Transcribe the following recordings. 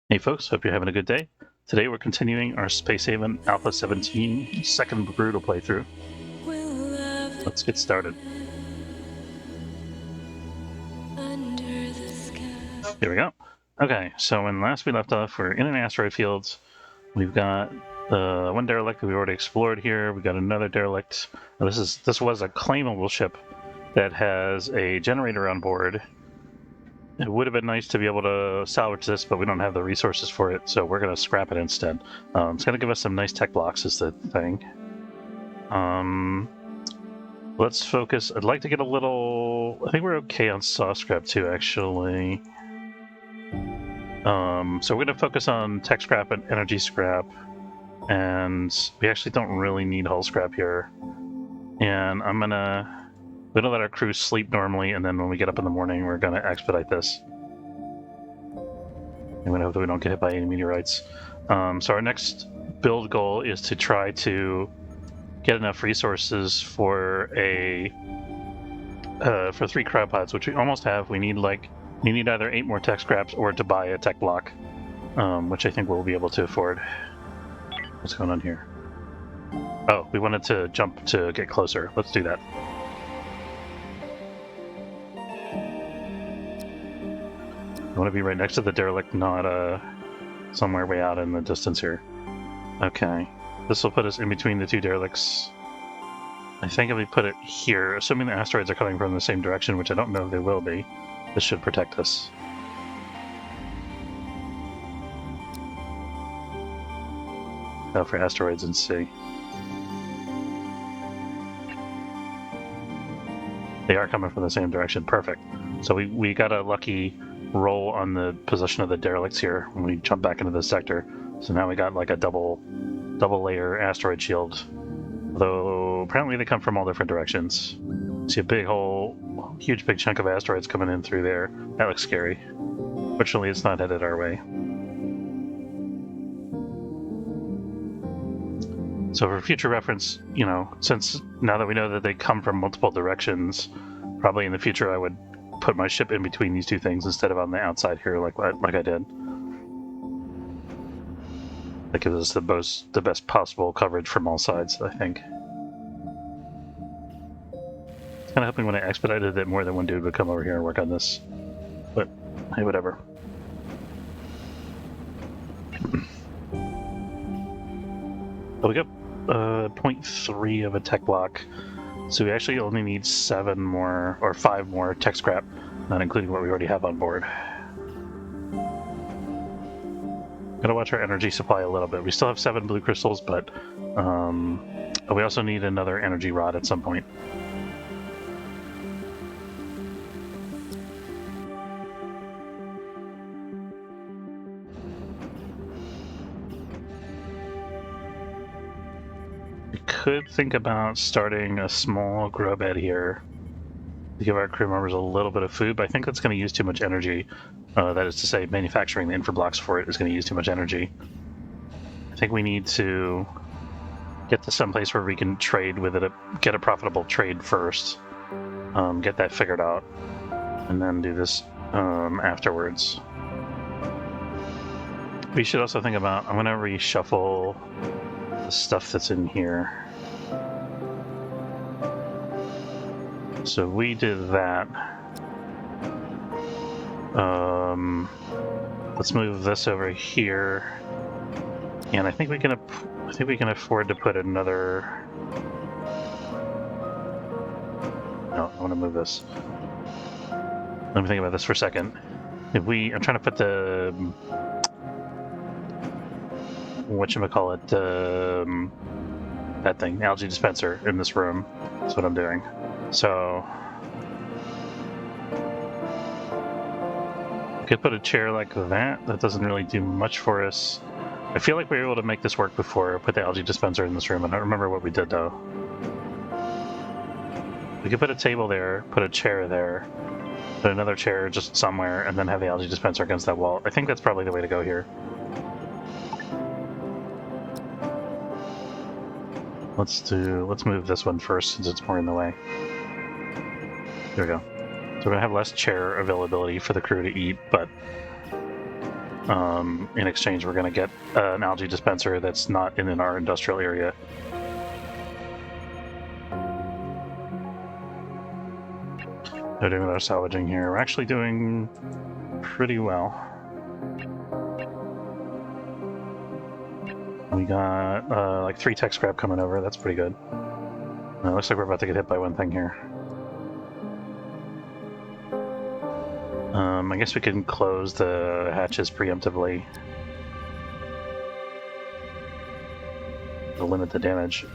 Hey folks, hope you're having a good day. Today we're continuing our Space Haven Alpha 17 second brutal playthrough. Let's get started. Here we go. Okay, so when last we left off, we're in an asteroid field. We've got one derelict that we already explored here. We got another derelict. Now, this was a claimable ship that has a generator on board. It would have been nice to be able to salvage this, but we don't have the resources for it, so we're going to scrap it instead. It's going to give us some nice tech blocks is the thing. Let's focus. I'd like to get a little... I think we're okay on saw scrap too, actually. So we're going to focus on tech scrap and energy scrap, and we actually don't really need hull scrap here. And I'm going to... We're going to let our crew sleep normally, and then when we get up in the morning, we're going to expedite this. I'm going to hope that we don't get hit by any meteorites. So our next build goal is to try to get enough resources for for 3 cryopods, which we almost have. We need either 8 more tech scraps or to buy a tech block, which I think we'll be able to afford. What's going on here? Oh, we wanted to jump to get closer. Let's do that. I want to be right next to the derelict, not somewhere way out in the distance here. Okay. This will put us in between the 2 derelicts. I think if we put it here, assuming the asteroids are coming from the same direction, which I don't know if they will be, this should protect us. Out for asteroids and see. They are coming from the same direction. Perfect. So we got a lucky roll on the position of the derelicts here when we jump back into the sector. So now we got like a double layer asteroid shield. Though apparently they come from all different directions. See a huge big chunk of asteroids coming in through there. That looks scary. Fortunately, it's not headed our way. So for future reference, since now that we know that they come from multiple directions, probably in the future I would put my ship in between these 2 things instead of on the outside here like I did. That gives us the best possible coverage from all sides, I think. Kind of hoping when I expedited it, more than one dude would come over here and work on this. But, hey, whatever. Oh, we got 0.3 of a tech block. So we actually only need 7 more, or 5 more tech scrap, not including what we already have on board. Gotta watch our energy supply a little bit. We still have 7 blue crystals, but we also need another energy rod at some point. We could think about starting a small grow bed here to give our crew members a little bit of food, but I think that's going to use too much energy. That is to say, manufacturing the infra blocks for it is going to use too much energy. I think we need to get to some place where we can trade with it, get a profitable trade first, get that figured out, and then do this afterwards. We should also think about, I'm going to reshuffle the stuff that's in here. So we did that. Let's move this over here, and I think we can afford to put another. No, I want to move this. Let me think about this for a second. I'm trying to put the whatchamacallit, that thing, algae dispenser, in this room. That's what I'm doing. So I could put a chair like that. That doesn't really do much for us. I feel like we were able to make this work before I put the algae dispenser in this room. I don't remember what we did though. We could put a table there, put a chair there, put another chair just somewhere, and then have the algae dispenser against that wall. I think that's probably the way to go here. Let's move this one first since it's more in the way. There we go. So we're gonna have less chair availability for the crew to eat, but In exchange, we're going to get an algae dispenser that's not in our industrial area. They're doing our salvaging here. We're actually doing pretty well. We got like 3 tech scrap coming over. That's pretty good. Looks like we're about to get hit by one thing here. I guess we can close the hatches preemptively to limit the damage.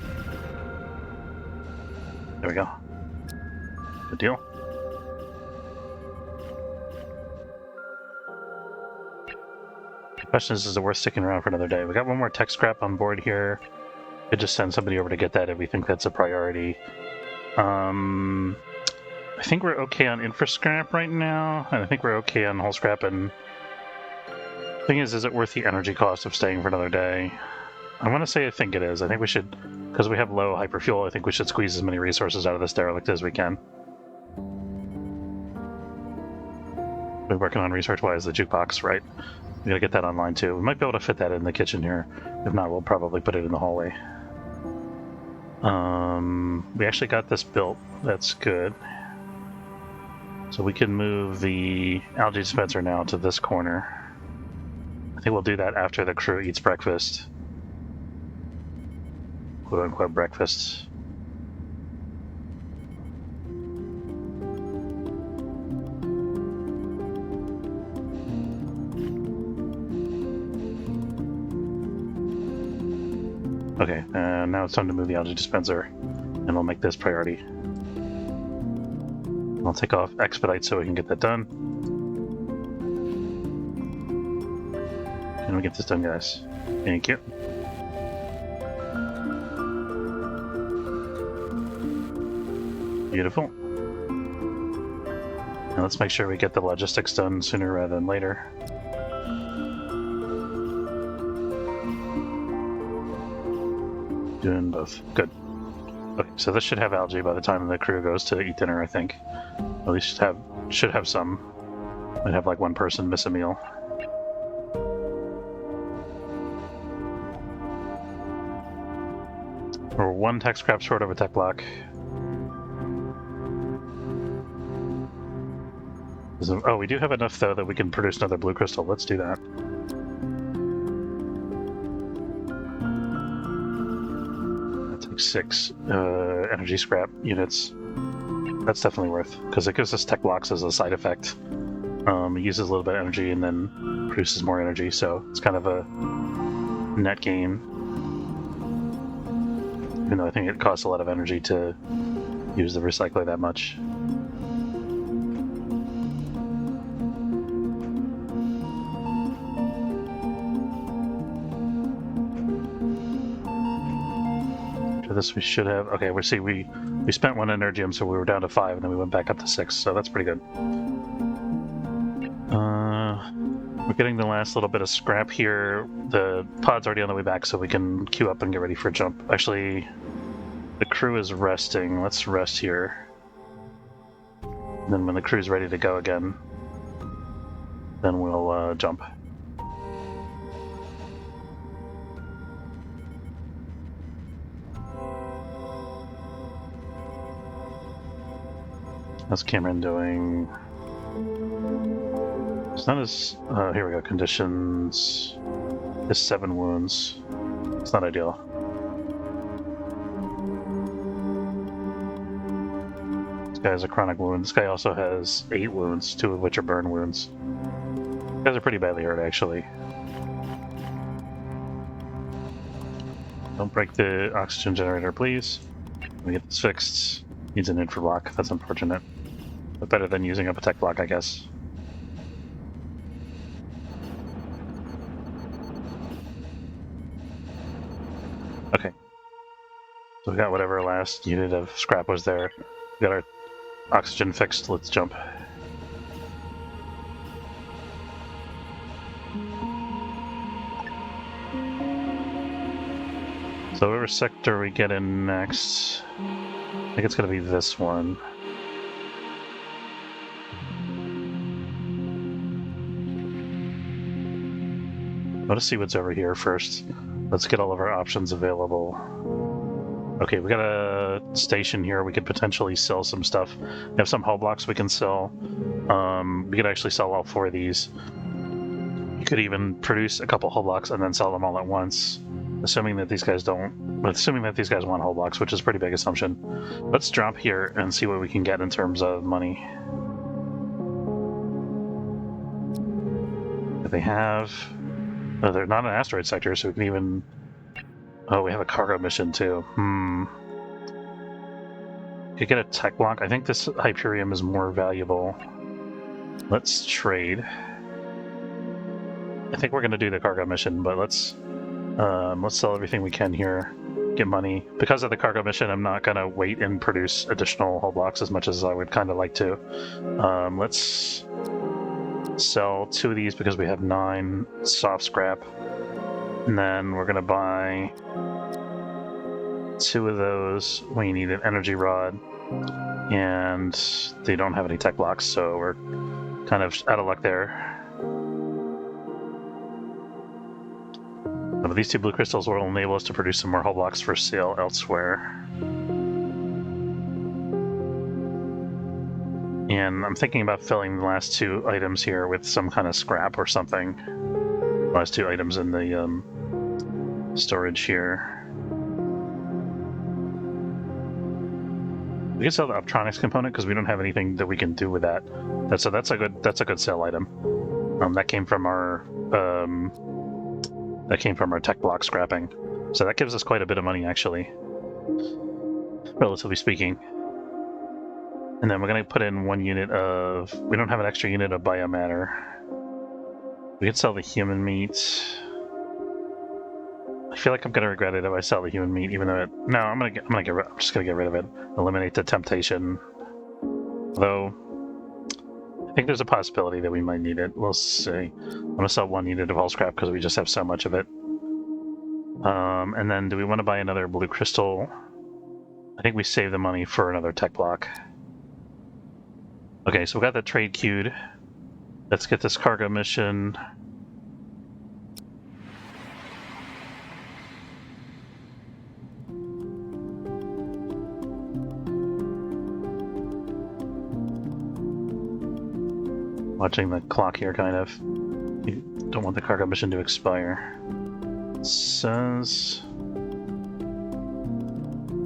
There we go. Good deal. The question is it worth sticking around for another day? We got one more tech scrap on board here. Could just send somebody over to get that if we think that's a priority. I think we're okay on infra scrap right now, and I think we're okay on whole scrap. And the thing is it worth the energy cost of staying for another day? I want to say I think it is. I think we should, because we have low hyperfuel, I think we should squeeze as many resources out of this derelict as we can. We're working on research-wise the jukebox, right? We gotta get that online too. We might be able to fit that in the kitchen here. If not, we'll probably put it in the hallway. We actually got this built. That's good. So we can move the algae dispenser now to this corner. I think we'll do that after the crew eats breakfast. Quote-unquote breakfast. Okay, now it's time to move the algae dispenser, and we'll make this priority. I'll take off expedite so we can get that done. Can we get this done, guys? Thank you. Beautiful. Now let's make sure we get the logistics done sooner rather than later. Doing both. Good. Okay, so this should have algae by the time the crew goes to eat dinner, I think. At least should have some. Might have like one person miss a meal. We're 1 tech scrap short of a tech block. Oh, we do have enough though that we can produce another blue crystal. Let's do that. That takes 6 energy scrap units. That's definitely worth, because it gives us tech blocks as a side effect. It uses a little bit of energy and then produces more energy, so it's kind of a net gain. Even though I think it costs a lot of energy to use the recycler that much. For this we should have, okay, we spent 1 energium, so we were down to 5, and then we went back up to 6, so that's pretty good. We're getting the last little bit of scrap here. The pod's already on the way back, so we can queue up and get ready for a jump. Actually, the crew is resting. Let's rest here. And then when the crew's ready to go again, then we'll jump. How's Cameron doing? It's not as... here we go, conditions. Is 7 wounds. It's not ideal. This guy has a chronic wound. This guy also has 8 wounds, 2 of which are burn wounds. These guys are pretty badly hurt, actually. Don't break the oxygen generator, please. Let me get this fixed. Needs an infra block. That's unfortunate. But better than using up a tech block, I guess. Okay. So we got whatever last unit of scrap was there. We got our oxygen fixed. Let's jump. So whatever sector we get in next, I think it's going to be this one. Let's see what's over here first. Let's get all of our options available. Okay, we got a station here. We could potentially sell some stuff. We have some hull blocks we can sell. We could actually sell all 4 of these. You could even produce a couple hull blocks and then sell them all at once, assuming that these guys want hull blocks, which is a pretty big assumption. Let's drop here and see what we can get in terms of money. They have... Oh, they're not an asteroid sector, so we can even... Oh, we have a cargo mission, too. Could get a tech block. I think this Hyperium is more valuable. Let's trade. I think we're going to do the cargo mission, but let's sell everything we can here, get money. Because of the cargo mission, I'm not going to wait and produce additional hull blocks as much as I would kind of like to. Let's sell 2 of these because we have 9 soft scrap. And then we're going to buy 2 of those. We need an energy rod. And they don't have any tech blocks, so we're kind of out of luck there. But these 2 blue crystals will enable us to produce some more hull blocks for sale elsewhere. And I'm thinking about filling the last 2 items here with some kind of scrap or something. The last 2 items in the storage here. We can sell the optronics component because we don't have anything that we can do with that. That's a good sell item. That came from our tech block scrapping, so that gives us quite a bit of money actually, relatively speaking. And then we're going to put in 1 unit of... We don't have an extra unit of biomatter. We could sell the human meat. I feel like I'm going to regret it if I sell the human meat, even though no, I'm just going to get rid of it. Eliminate the temptation. Though, I think there's a possibility that we might need it. We'll see. I'm going to sell 1 unit of hull scrap because we just have so much of it. And then do we want to buy another blue crystal? I think we save the money for another tech block. Okay, so we got the trade queued. Let's get this cargo mission. Watching the clock here, kind of. You don't want the cargo mission to expire. It says...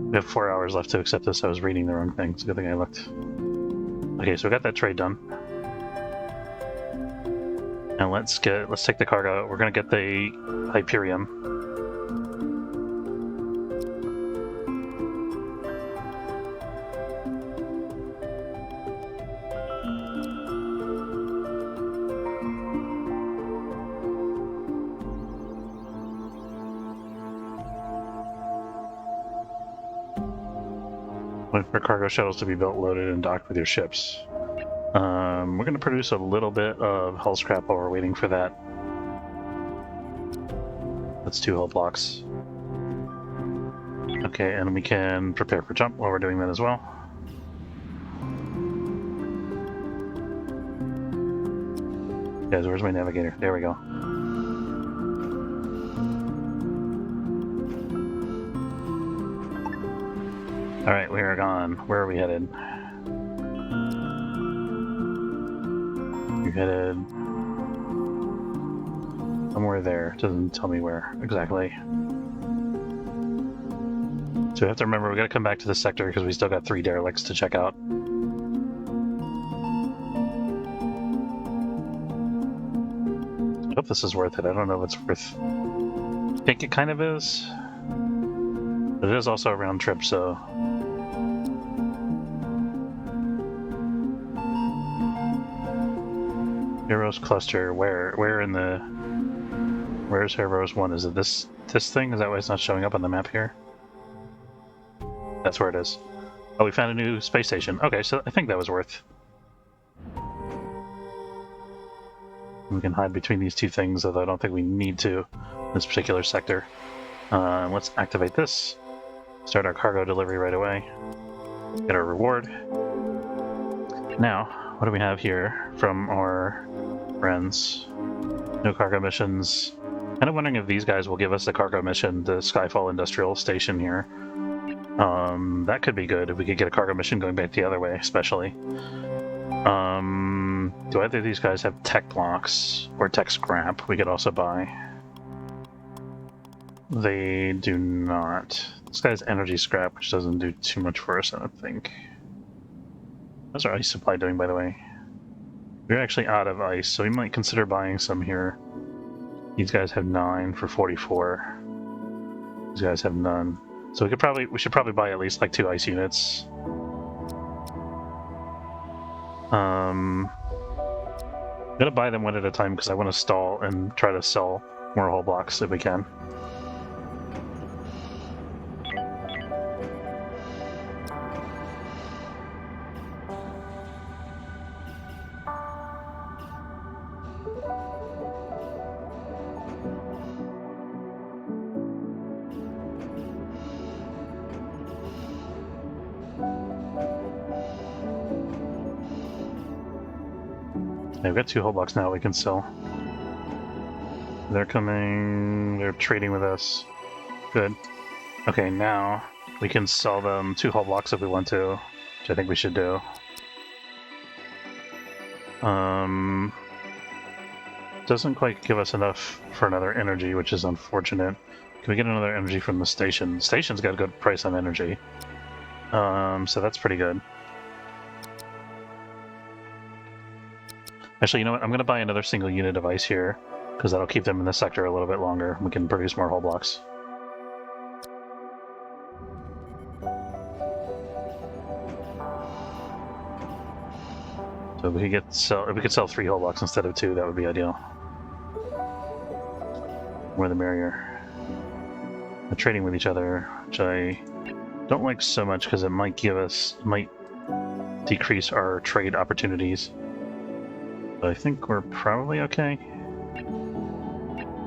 We have 4 hours left to accept this. I was reading the wrong thing. It's a good thing I looked. Okay, so we got that trade done. And let's take the cargo. We're gonna get the Hyperium. Wait for cargo shuttles to be built, loaded, and docked with your ships. We're going to produce a little bit of hull scrap while we're waiting for that. That's 2 hull blocks. Okay, and we can prepare for jump while we're doing that as well. Guys, where's my navigator? There we go. Alright, we are gone. Where are we headed? We're headed... somewhere there. It doesn't tell me where exactly. So we have to remember we gotta come back to this sector because we still got 3 derelicts to check out. I hope this is worth it. I don't know if it's worth... I think it kind of is. But it is also a round trip, so... Heroes cluster, where in the... Where's Heroes 1? Is it this thing? Is that why it's not showing up on the map here? That's where it is. Oh, we found a new space station. Okay, so I think that was worth. We can hide between these 2 things, although I don't think we need to in this particular sector. Let's activate this. Start our cargo delivery right away. Get our reward. Now, what do we have here from our friends? No cargo missions. Kind of wondering if these guys will give us the cargo mission, the Skyfall Industrial Station here. That could be good if we could get a cargo mission going back the other way, especially. Do either of these guys have tech blocks or tech scrap we could also buy? They do not. This guy has energy scrap, which doesn't do too much for us, I don't think. How's our ice supply doing, by the way? We're actually out of ice, so we might consider buying some here. These guys have 9 for 44. These guys have none. So we should probably buy at least like 2 ice units. I'm gonna buy them one at a time because I want to stall and try to sell more hull blocks if we can. Yeah, we've got 2 hull blocks now we can sell. They're coming, they're trading with us. Good. Okay, now we can sell them 2 hull blocks if we want to, which I think we should do. Doesn't quite give us enough for another energy, which is unfortunate. Can we get another energy from the station? The station's got a good price on energy. So that's pretty good. Actually, you know what? I'm going to buy another single unit of ice here, because that'll keep them in the sector a little bit longer. We can produce more hull blocks. So if we could sell 3 hull blocks instead of 2, that would be ideal. More the merrier. They're trading with each other, which I don't like so much because it might decrease our trade opportunities. But I think we're probably okay.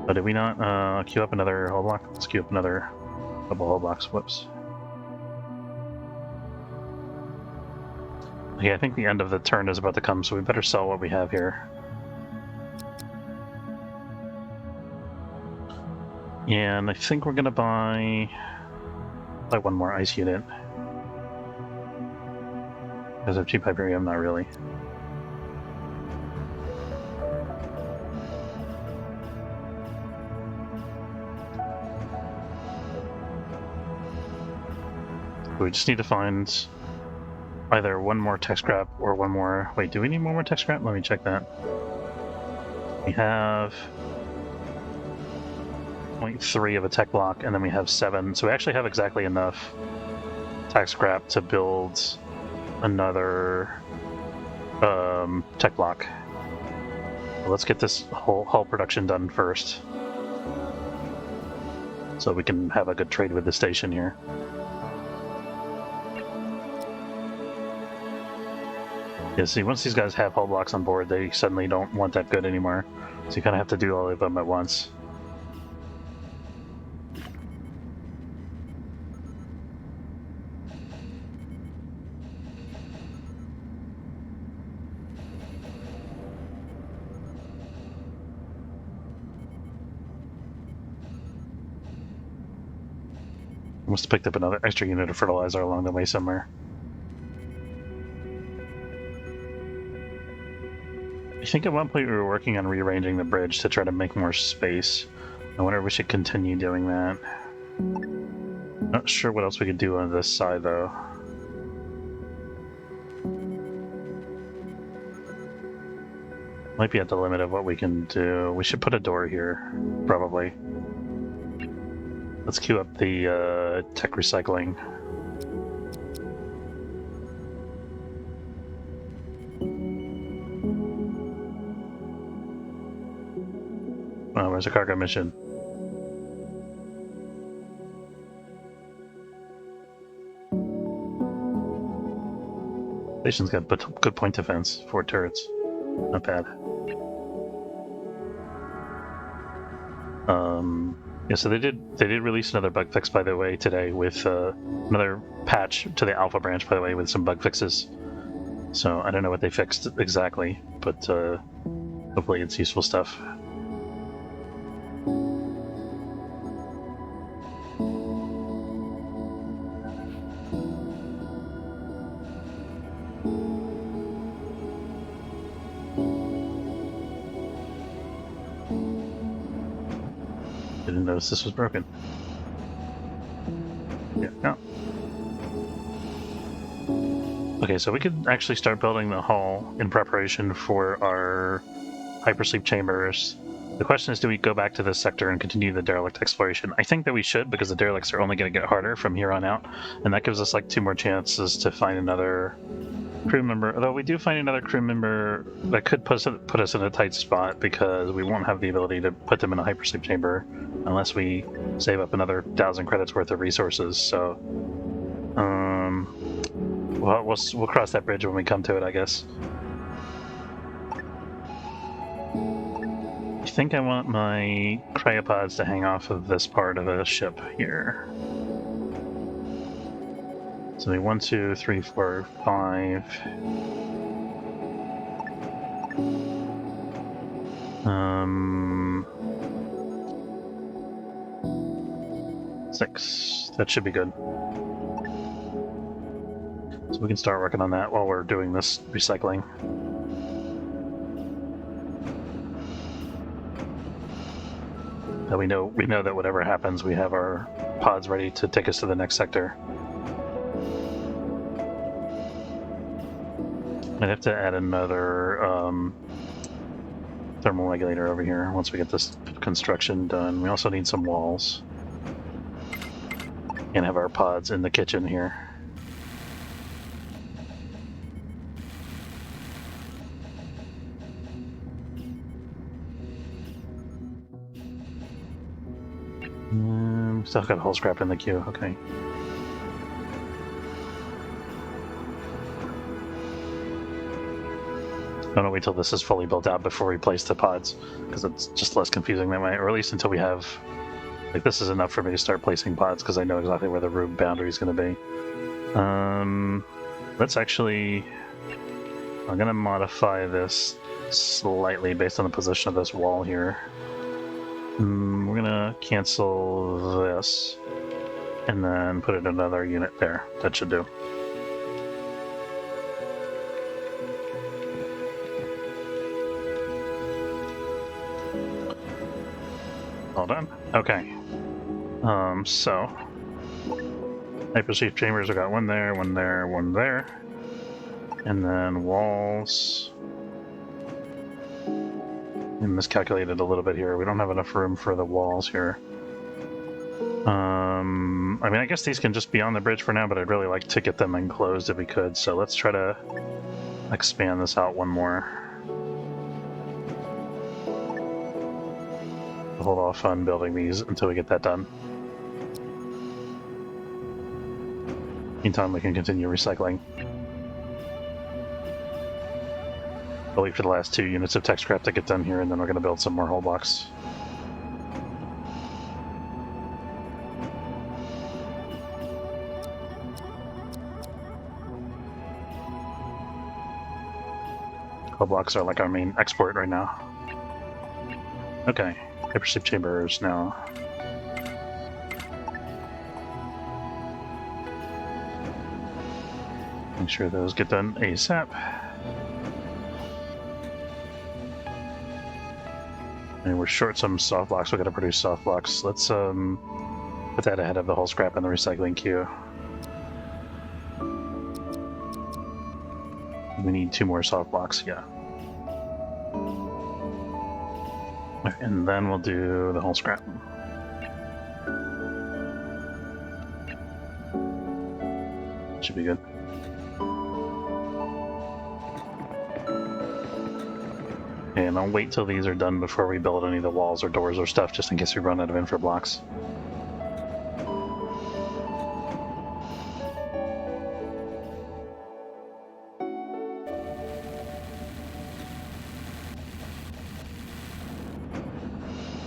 But did we not queue up another hull block? Let's queue up another couple hull blocks. Whoops. Okay, I think the end of the turn is about to come, so we better sell what we have here. And I think we're gonna buy 1 more ice unit. Because of cheap Hyperium, not really. We just need to find either 1 more tech scrap or 1 more... Wait, do we need 1 more tech scrap? Let me check that. We have 0.3 of a tech block, and then we have 7. So we actually have exactly enough tech scrap to build another tech block. Well, let's get this whole hull production done first, so we can have a good trade with the station here. Yeah, see, once these guys have hull blocks on board, they suddenly don't want that good anymore. So you kind of have to do all of them at once. Must have picked up another extra unit of fertilizer along the way somewhere. I think at one point we were working on rearranging the bridge to try to make more space. I wonder if we should continue doing that. Not sure what else we could do on this side, though. Might be at the limit of what we can do. We should put a door here, probably. Let's queue up the tech recycling. Oh, where's the cargo mission? Station's got good point defense, 4 turrets. Not bad. Yeah, so they did release another bug fix, by the way, today with another patch to the alpha branch, by the way, with some bug fixes. So I don't know what they fixed exactly, but hopefully it's useful stuff. Didn't notice this was broken. Yeah, no. Okay, so we could actually start building the hull in preparation for our hypersleep chambers. The question is, do we go back to this sector and continue the derelict exploration? I think that we should, because the derelicts are only going to get harder from here on out, and that gives us like 2 more chances to find another crew member. Although we do find another crew member that could put us in a tight spot, because we won't have the ability to put them in a hypersleep chamber unless we save up another 1,000 credits worth of resources. So, well, we'll cross that bridge when we come to it, I guess. I think I want my cryopods to hang off of this part of a ship here. So 1, 2, 3, 4, 5. 6. That should be good. So we can start working on that while we're doing this recycling. Now we know that whatever happens, we have our pods ready to take us to the next sector. I'd have to add another thermal regulator over here once we get this construction done. We also need some walls. And have our pods in the kitchen here. Still got a whole scrap in the queue, okay. I'm gonna wait till this is fully built out before we place the pods, because it's just less confusing that way, or at least until we have... Like, this is enough for me to start placing pods, because I know exactly where the room boundary is going to be. Let's actually... I'm going to modify this slightly based on the position of this wall here. We're going to cancel this, and then put in another unit there. That should do. All done? Okay. So hypersleep chambers, I got one there, one there, one there, and then walls. I miscalculated a little bit here. We don't have enough room for the walls here. I mean, I guess these can just be on the bridge for now, but I'd really like to get them enclosed if we could. So let's try to expand this out one more. Hold off on building these until we get that done. Meantime, we can continue recycling. I'll wait for the last 2 units of tech scrap to get done here, and then we're going to build some more hull blocks. Hull blocks are like our main export right now. Okay, hypersleep chambers now. Make sure those get done ASAP. And we're short some soft blocks. We gotta produce soft blocks. Let's put that ahead of the whole scrap in the recycling queue. We need 2 more soft blocks, yeah. And then we'll do the whole scrap. Should be good. And I'll wait till these are done before we build any of the walls or doors or stuff, just in case we run out of infra blocks.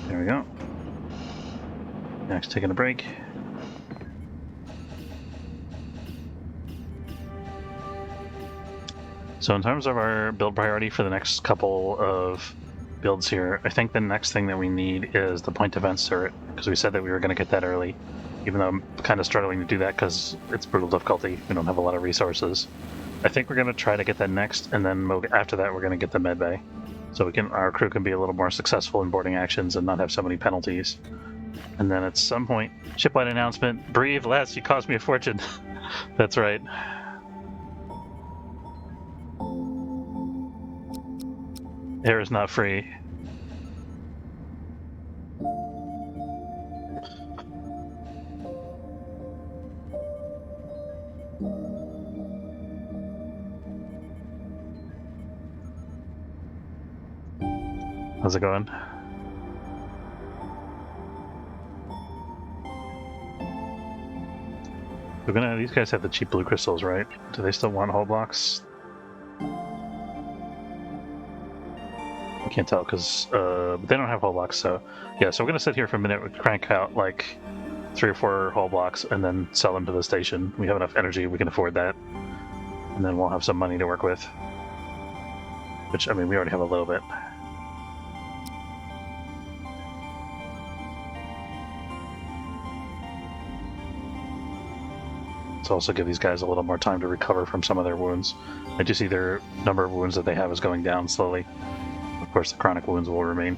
There we go. Next, taking a break. So in terms of our build priority for the next couple of builds here, I think the next thing that we need is the point defense turret, because we said that we were going to get that early, even though I'm kind of struggling to do that because it's brutal difficulty. We don't have a lot of resources. I think we're going to try to get that next, and then after that we're going to get the medbay, so our crew can be a little more successful in boarding actions and not have so many penalties. And then at some point, shipwide announcement, breathe less, you cost me a fortune. That's right. Air is not free. How's it going? These guys have the cheap blue crystals, right? Do they still want whole blocks? I can't tell because they don't have whole blocks, so yeah. So we're gonna sit here for a minute, crank out like 3 or 4 whole blocks, and then sell them to the station. We have enough energy, we can afford that, and then we'll have some money to work with. Which, I mean, we already have a little bit. Let's also give these guys a little more time to recover from some of their wounds. I do see their number of wounds that they have is going down slowly. Of course, the chronic wounds will remain.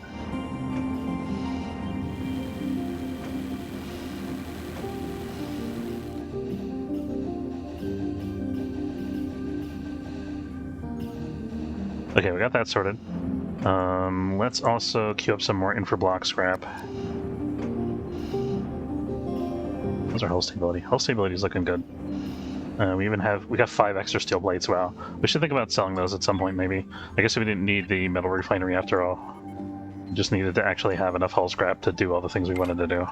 Okay, we got that sorted. Let's also queue up some more infrablock scrap. How's our hull stability? Hull stability is looking good. We got 5 extra steel plates. Wow, we should think about selling those at some point, maybe. I guess we didn't need the metal refinery after all. We just needed to actually have enough hull scrap to do all the things we wanted to do.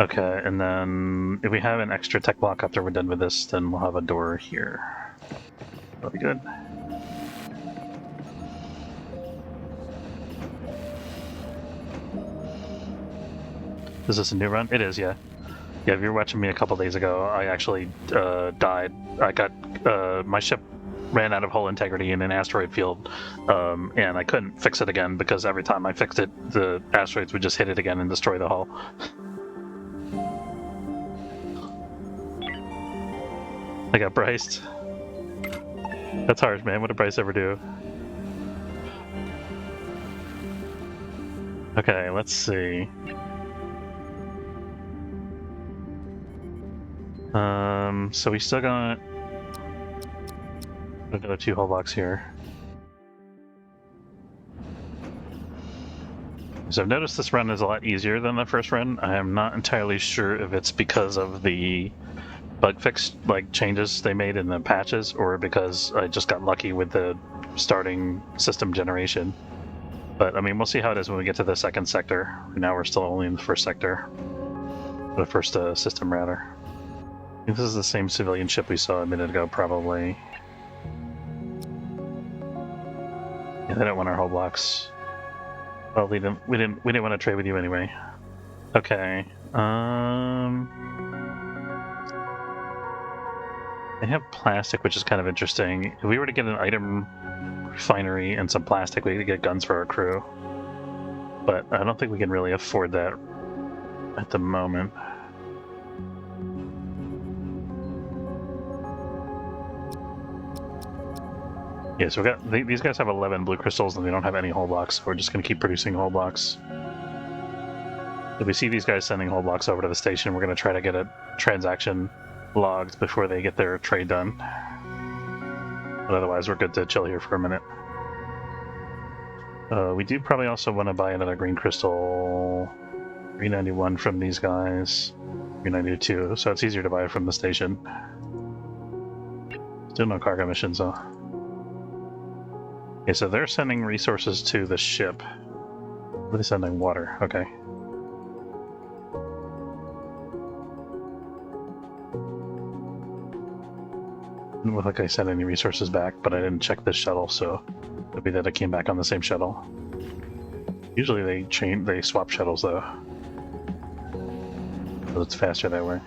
Okay, and then if we have an extra tech block after we're done with this, then we'll have a door here. That'll be good. Is this a new run? It is, yeah. Yeah, if you were watching me a couple days ago, I actually died. I got my ship ran out of hull integrity in an asteroid field, and I couldn't fix it again because every time I fixed it, the asteroids would just hit it again and destroy the hull. I got briced. That's harsh, man. What did Bryce ever do? Okay, let's see. So we still got another 2 hull blocks here. So I've noticed this run is a lot easier than the first run. I am not entirely sure if it's because of the bug fix changes they made in the patches, or because I just got lucky with the starting system generation. But I mean, we'll see how it is when we get to the second sector. Right now we're still only in the first sector. The first system, rather. I think this is the same civilian ship we saw a minute ago, probably. Yeah, they don't want our hull blocks. Well, we didn't want to trade with you anyway. Okay. They have plastic, which is kind of interesting. If we were to get an item refinery and some plastic, we could get guns for our crew. But I don't think we can really afford that at the moment. Yeah, so these guys have 11 blue crystals and they don't have any hull blocks, so we're just going to keep producing hull blocks. If we see these guys sending hull blocks over to the station, we're going to try to get a transaction logged before they get their trade done. But otherwise, we're good to chill here for a minute. We do probably also want to buy another green crystal. 391 from these guys. 392, so it's easier to buy it from the station. Still no cargo missions, though. Okay, so they're sending resources to the ship. What are they sending? Water, okay. Didn't look like I sent any resources back, but I didn't check this shuttle, so it would be that I came back on the same shuttle. Usually they swap shuttles though. But it's faster that way.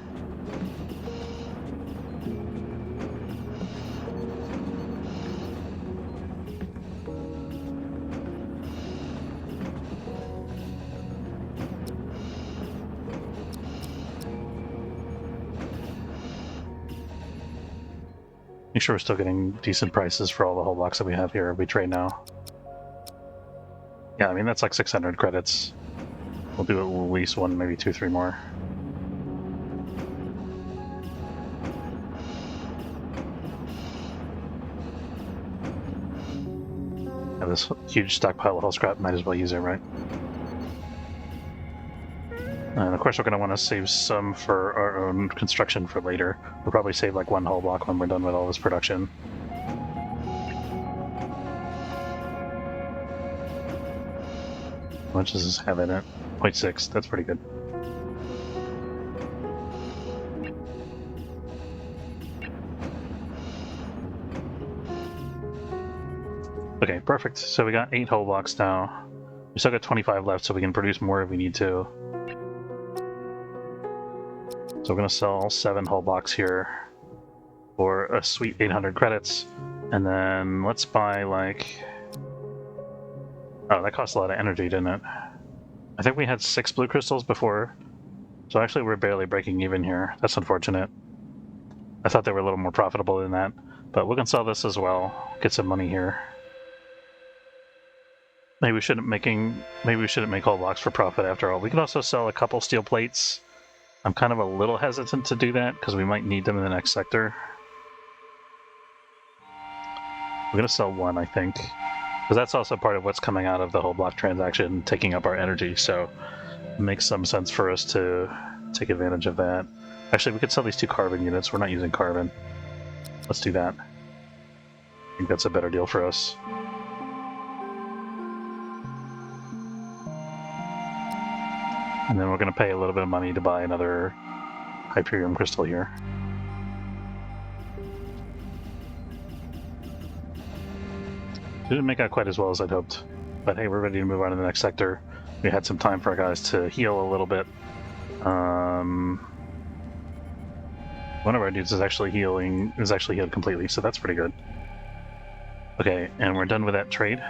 Make sure we're still getting decent prices for all the hull blocks that we have here. We trade now. Yeah, I mean, that's like 600 credits. We'll do at least one, maybe two, three more. And this huge stockpile of hull scrap, might as well use it, right? And of course we're going to want to save some for our own construction for later. We'll probably save like one hull block when we're done with all this production. How much does this have in it? 0.6, that's pretty good. Okay, perfect. So we got 8 hull blocks now. We still got 25 left, so we can produce more if we need to. So we're going to sell 7 hull blocks here for a sweet 800 credits. And then let's buy like... Oh, that cost a lot of energy, didn't it? I think we had 6 blue crystals before. So actually we're barely breaking even here. That's unfortunate. I thought they were a little more profitable than that. But we can sell this as well. Get some money here. Maybe we shouldn't make hull blocks for profit after all. We can also sell a couple steel plates. I'm kind of a little hesitant to do that because we might need them in the next sector. We're going to sell one, I think. Because that's also part of what's coming out of the whole block transaction, taking up our energy, so it makes some sense for us to take advantage of that. Actually, we could sell these 2 carbon units. We're not using carbon. Let's do that. I think that's a better deal for us. And then we're going to pay a little bit of money to buy another Hyperium crystal here. Didn't make out quite as well as I'd hoped, but hey, we're ready to move on to the next sector. We had some time for our guys to heal a little bit. One of our dudes is actually healed completely, so that's pretty good. Okay, and we're done with that trade.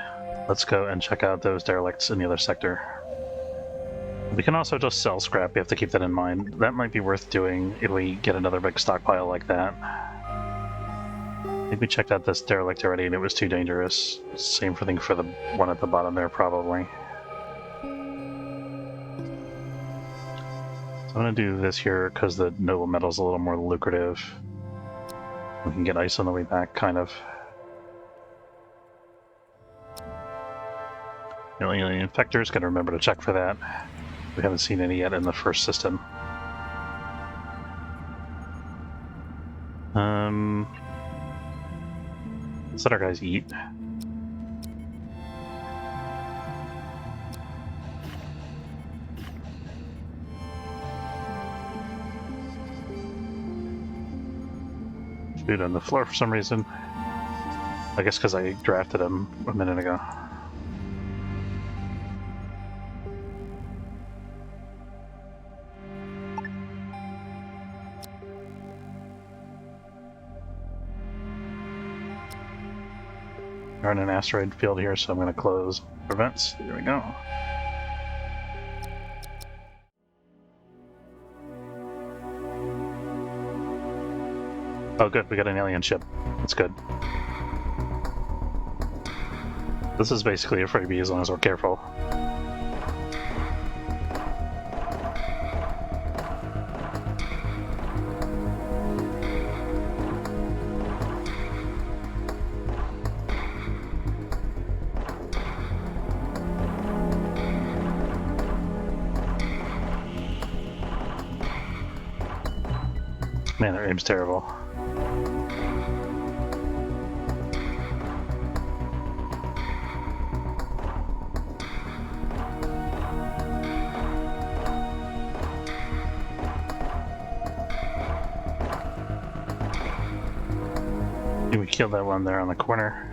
Let's go and check out those derelicts in the other sector. We can also just sell scrap, we have to keep that in mind. That might be worth doing if we get another big stockpile like that. I think we checked out this derelict already and it was too dangerous. Same thing for the one at the bottom there, probably. So I'm going to do this here because the noble metal is a little more lucrative. We can get ice on the way back, kind of. Alien infectors, gotta remember to check for that. We haven't seen any yet in the first system. Let's let our guys eat. Food on the floor for some reason. I guess because I drafted him a minute ago. We're in an asteroid field here, so I'm going to close events. There we go. Oh good, we got an alien ship. That's good. This is basically a freebie as long as we're careful. Man, their aim's terrible. We killed that one there on the corner.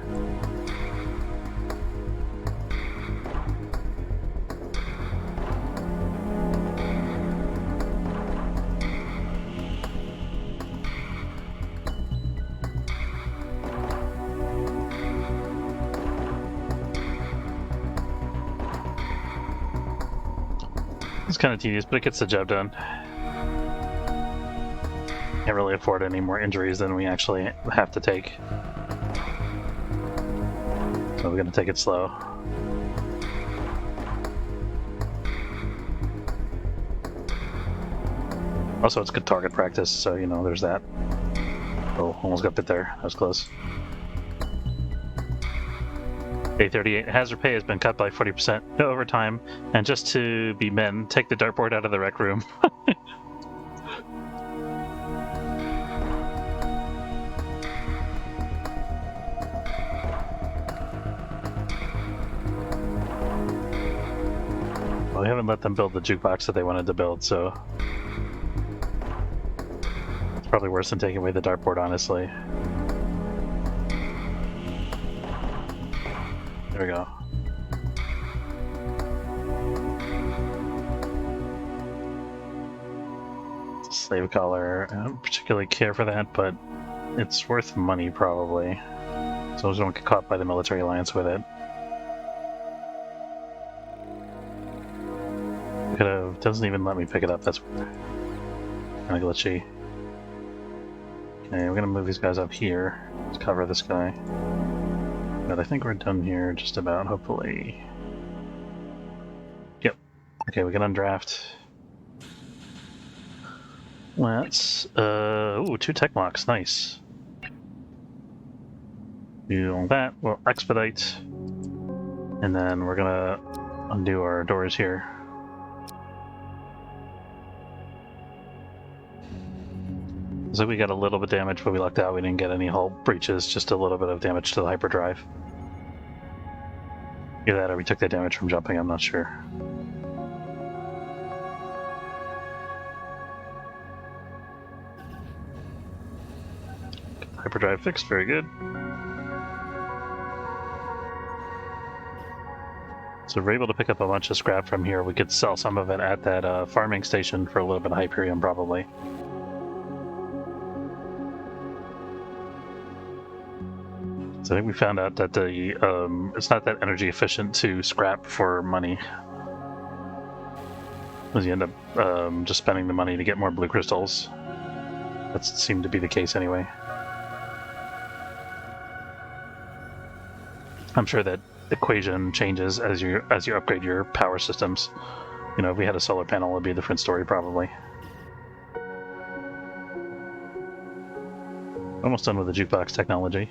It's kind of tedious, but it gets the job done. Can't really afford any more injuries than we actually have to take. So we're gonna take it slow. Also, it's good target practice, so, you know, there's that. Oh, almost got bit there. That was close. Day 38. Hazard pay has been cut by 40%. No overtime. And just to be men, take the dartboard out of the rec room. Well, we haven't let them build the jukebox that they wanted to build, so it's probably worse than taking away the dartboard, honestly. There we go. Slave collar. I don't particularly care for that, but it's worth money probably. So I don't get caught by the military alliance with it. Could have. Doesn't even let me pick it up. That's kind of glitchy. Okay, we're gonna move these guys up here. Let's cover this guy. But I think we're done here, just about. Hopefully. Yep. Okay, we can undraft. Let's. Ooh, 2 tech mocks. Nice. Do all that. We'll expedite, and then we're gonna undo our doors here. So we got a little bit of damage, but we lucked out. We didn't get any hull breaches, just a little bit of damage to the hyperdrive. Either that or we took that damage from jumping, I'm not sure. Hyperdrive fixed, very good. So we're able to pick up a bunch of scrap from here. We could sell some of it at that farming station for a little bit of Hyperion, probably. So I think we found out that the it's not that energy efficient to scrap for money. Because you end up just spending the money to get more blue crystals. That seemed to be the case anyway. I'm sure that equation changes as you upgrade your power systems. You know, if we had a solar panel, it'd be a different story probably. Almost done with the jukebox technology.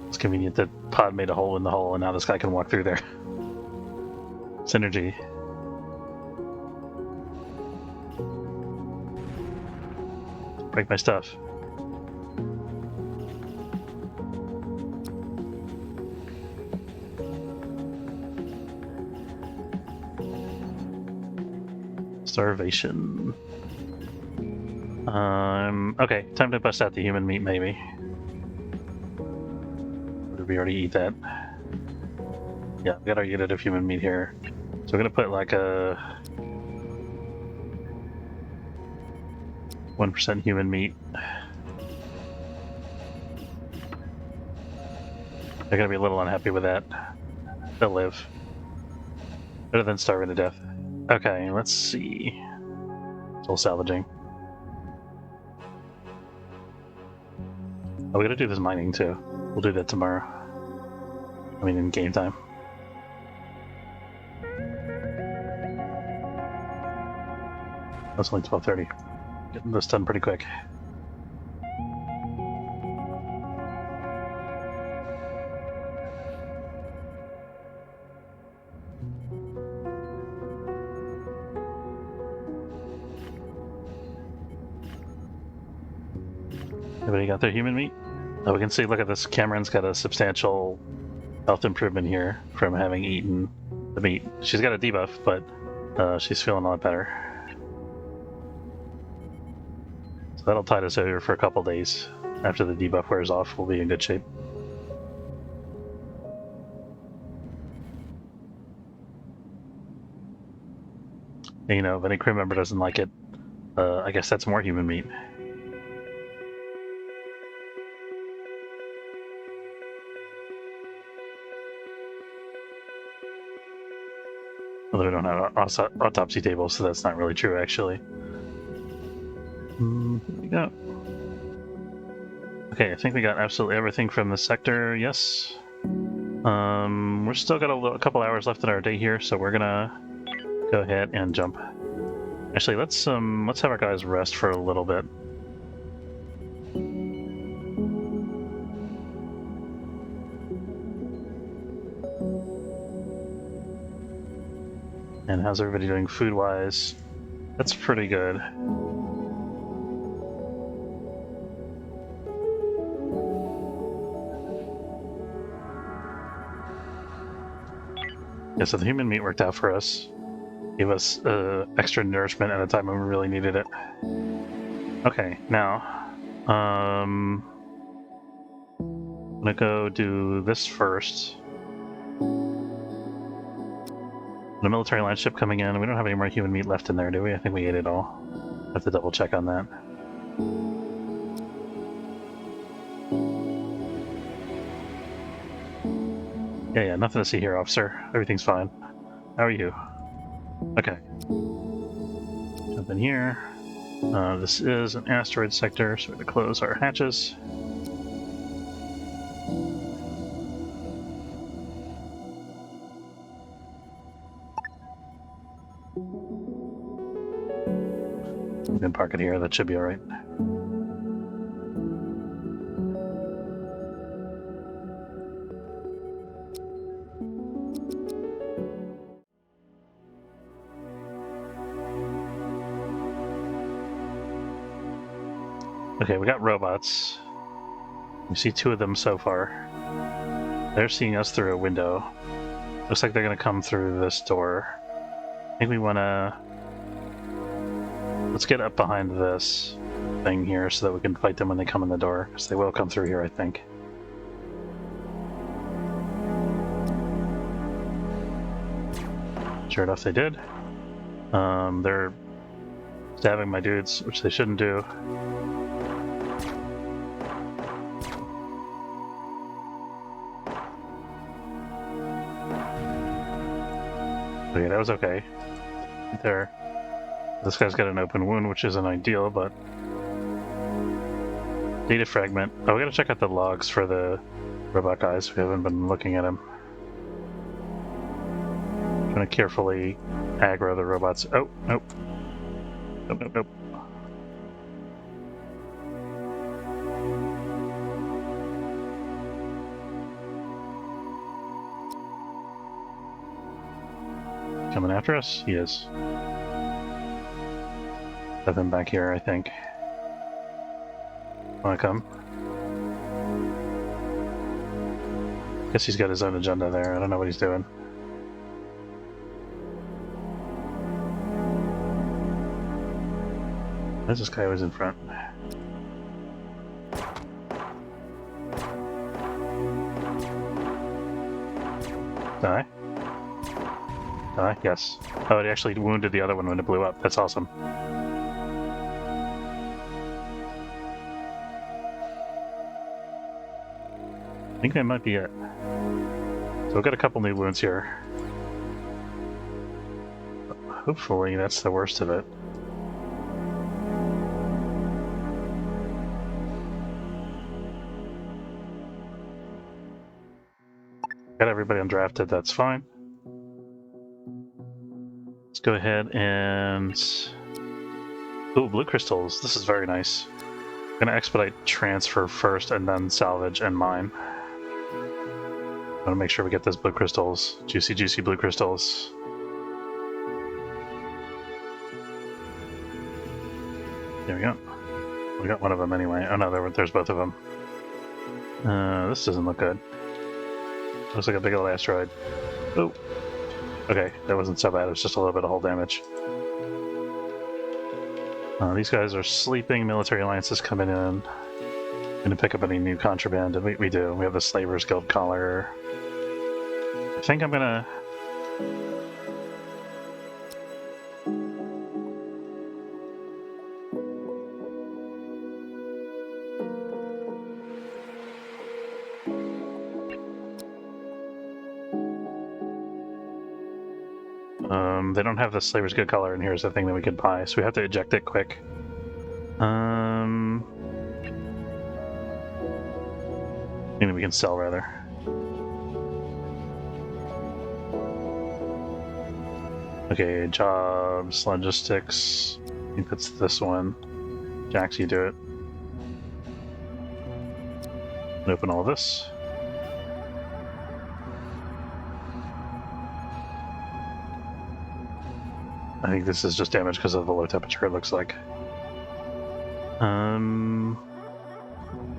It's convenient that Pod made a hole in the hull and now this guy can walk through there. Synergy. Break my stuff. Starvation. Okay, time to bust out the human meat, maybe. Or did we already eat that? Yeah, we got our unit of human meat here. So we're gonna put like a 1% human meat. They're gonna be a little unhappy with that. They'll live. Better than starving to death. Okay, let's see. Soul salvaging. Oh, we gotta do this mining too. We'll do that tomorrow. I mean, in game time. That's only 12:30. Getting this done pretty quick. Everybody got their human meat? Oh, we can see, look at this. Cameron's got a substantial health improvement here from having eaten the meat. She's got a debuff, but she's feeling a lot better. So that'll tide us over for a couple days. After the debuff wears off, we'll be in good shape. And, you know, if any crew member doesn't like it, I guess that's more human meat. Although we don't have an autopsy table, so that's not really true, actually. Here we go. Okay, I think we got absolutely everything from the sector, yes. We're still got a couple hours left in our day here, so we're gonna go ahead and jump. Actually, let's have our guys rest for a little bit. And how's everybody doing food-wise? That's pretty good. Yeah, so the human meat worked out for us. Gave us extra nourishment at a time when we really needed it. Okay, now, I'm gonna go do this first. The military line ship coming in. We don't have any more human meat left in there, do we? I think we ate it all. Have to double check on that. Yeah, nothing to see here, officer. Everything's fine. How are you? Okay. Jump in here. This is an asteroid sector, so we're going to close our hatches. We can park it here. That should be all right. Okay, we got robots. We see 2 of them so far. They're seeing us through a window. Looks like they're going to come through this door. I think we want to... Let's get up behind this thing here so that we can fight them when they come in the door, because they will come through here, I think. Sure enough, they did. They're stabbing my dudes, which they shouldn't do. Okay, that was okay. Right there. This guy's got an open wound, which isn't ideal, but... Data fragment. Oh, we gotta check out the logs for the robot guys. We haven't been looking at them. Trying to carefully aggro the robots. Oh, nope. Nope. Coming after us? He is. Have him back here, I think. Wanna come? Guess he's got his own agenda there. I don't know what he's doing. There's this guy who was in front. Die? Die? Yes. Oh, it actually wounded the other one when it blew up. That's awesome. I think that might be it. So we've got a couple new wounds here. Hopefully that's the worst of it. Got everybody undrafted, that's fine. Let's go ahead and... Ooh, blue crystals. This is very nice. I'm gonna expedite transfer first and then salvage and mine. I want to make sure we get those blue crystals. Juicy blue crystals. There we go. We got one of them anyway. Oh no, there's both of them. This doesn't look good. Looks like a big old asteroid. Oh. Okay, that wasn't so bad. It was just a little bit of hull damage. These guys are sleeping. Military alliances coming in. Gonna pick up any new contraband, and we do. We have the Slavers Guild collar. I think I'm gonna... They don't have the Slaver's Guild collar, and here's the thing that we could buy, so we have to eject it quick. Maybe we can sell, rather. Okay, jobs, logistics. I think that's this one. Jax, you do it. And open all this. I think this is just damage because of the low temperature, it looks like.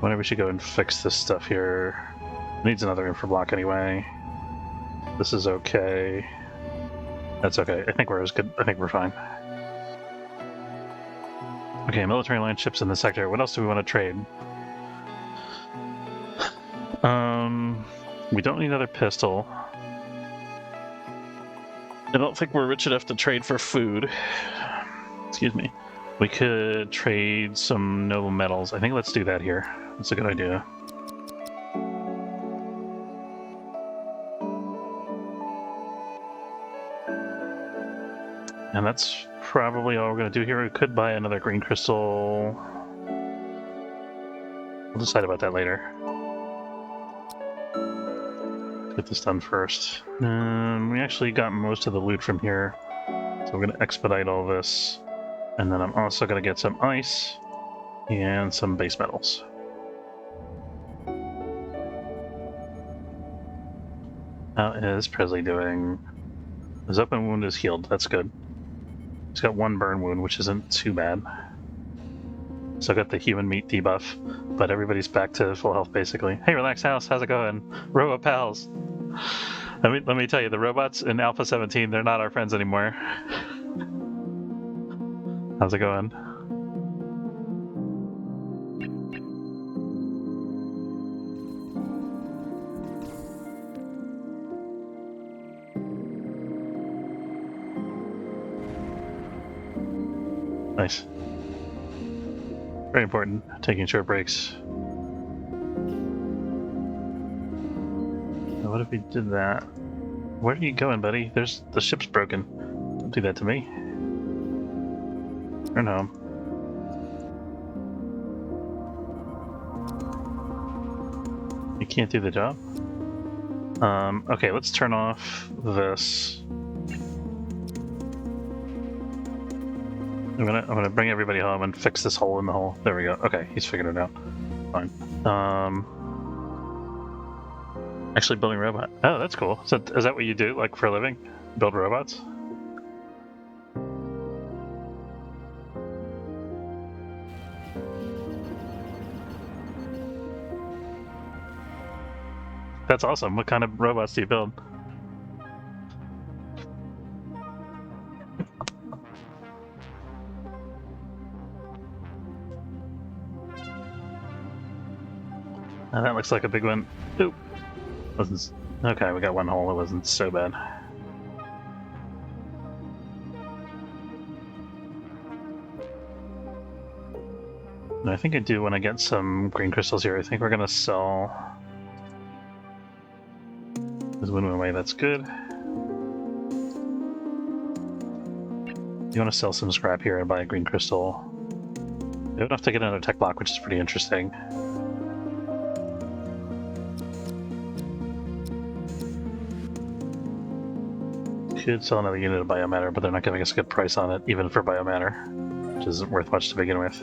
Whenever we should go and fix this stuff here. It needs another infra block anyway. This is okay. That's okay. I think we're as good. I think we're fine. Okay, military line ships in the sector. What else do we want to trade? We don't need another pistol. I don't think we're rich enough to trade for food. Excuse me. We could trade some noble metals. I think let's do that here. That's a good idea. And that's probably all we're going to do here. We could buy another green crystal. We'll decide about that later. Get this done first. We actually got most of the loot from here, so we're going to expedite all this. And then I'm also going to get some ice and some base metals. How is Presley doing? His open wound is healed. That's good. He's got one burn wound, which isn't too bad. So I got the human meat debuff, but everybody's back to full health basically. Hey, Relax House, how's it going? Robo pals. Let me tell you, the robots in Alpha 17, they're not our friends anymore. How's it going? Nice. Very important, taking short breaks. Now what if we did that? Where are you going, buddy? The ship's broken. Don't do that to me. Or no. You can't do the job? Okay, let's turn off this. I'm gonna bring everybody home and fix this hole in the hull. There we go. Okay, he's figured it out. Fine. Actually building a robot. Oh, that's cool. So is that what you do, like, for a living? Build robots? That's awesome. What kind of robots do you build? Oh, that looks like a big one. Oop. Wasn't okay. We got one hole. It wasn't so bad. I think I do want to get some green crystals here. I think we're gonna sell. There's one away. That's good. You want to sell some scrap here and buy a green crystal. We have enough to get another tech block, which is pretty interesting. Could sell another unit of biomatter, but they're not giving us a good price on it, even for biomatter, which isn't worth much to begin with.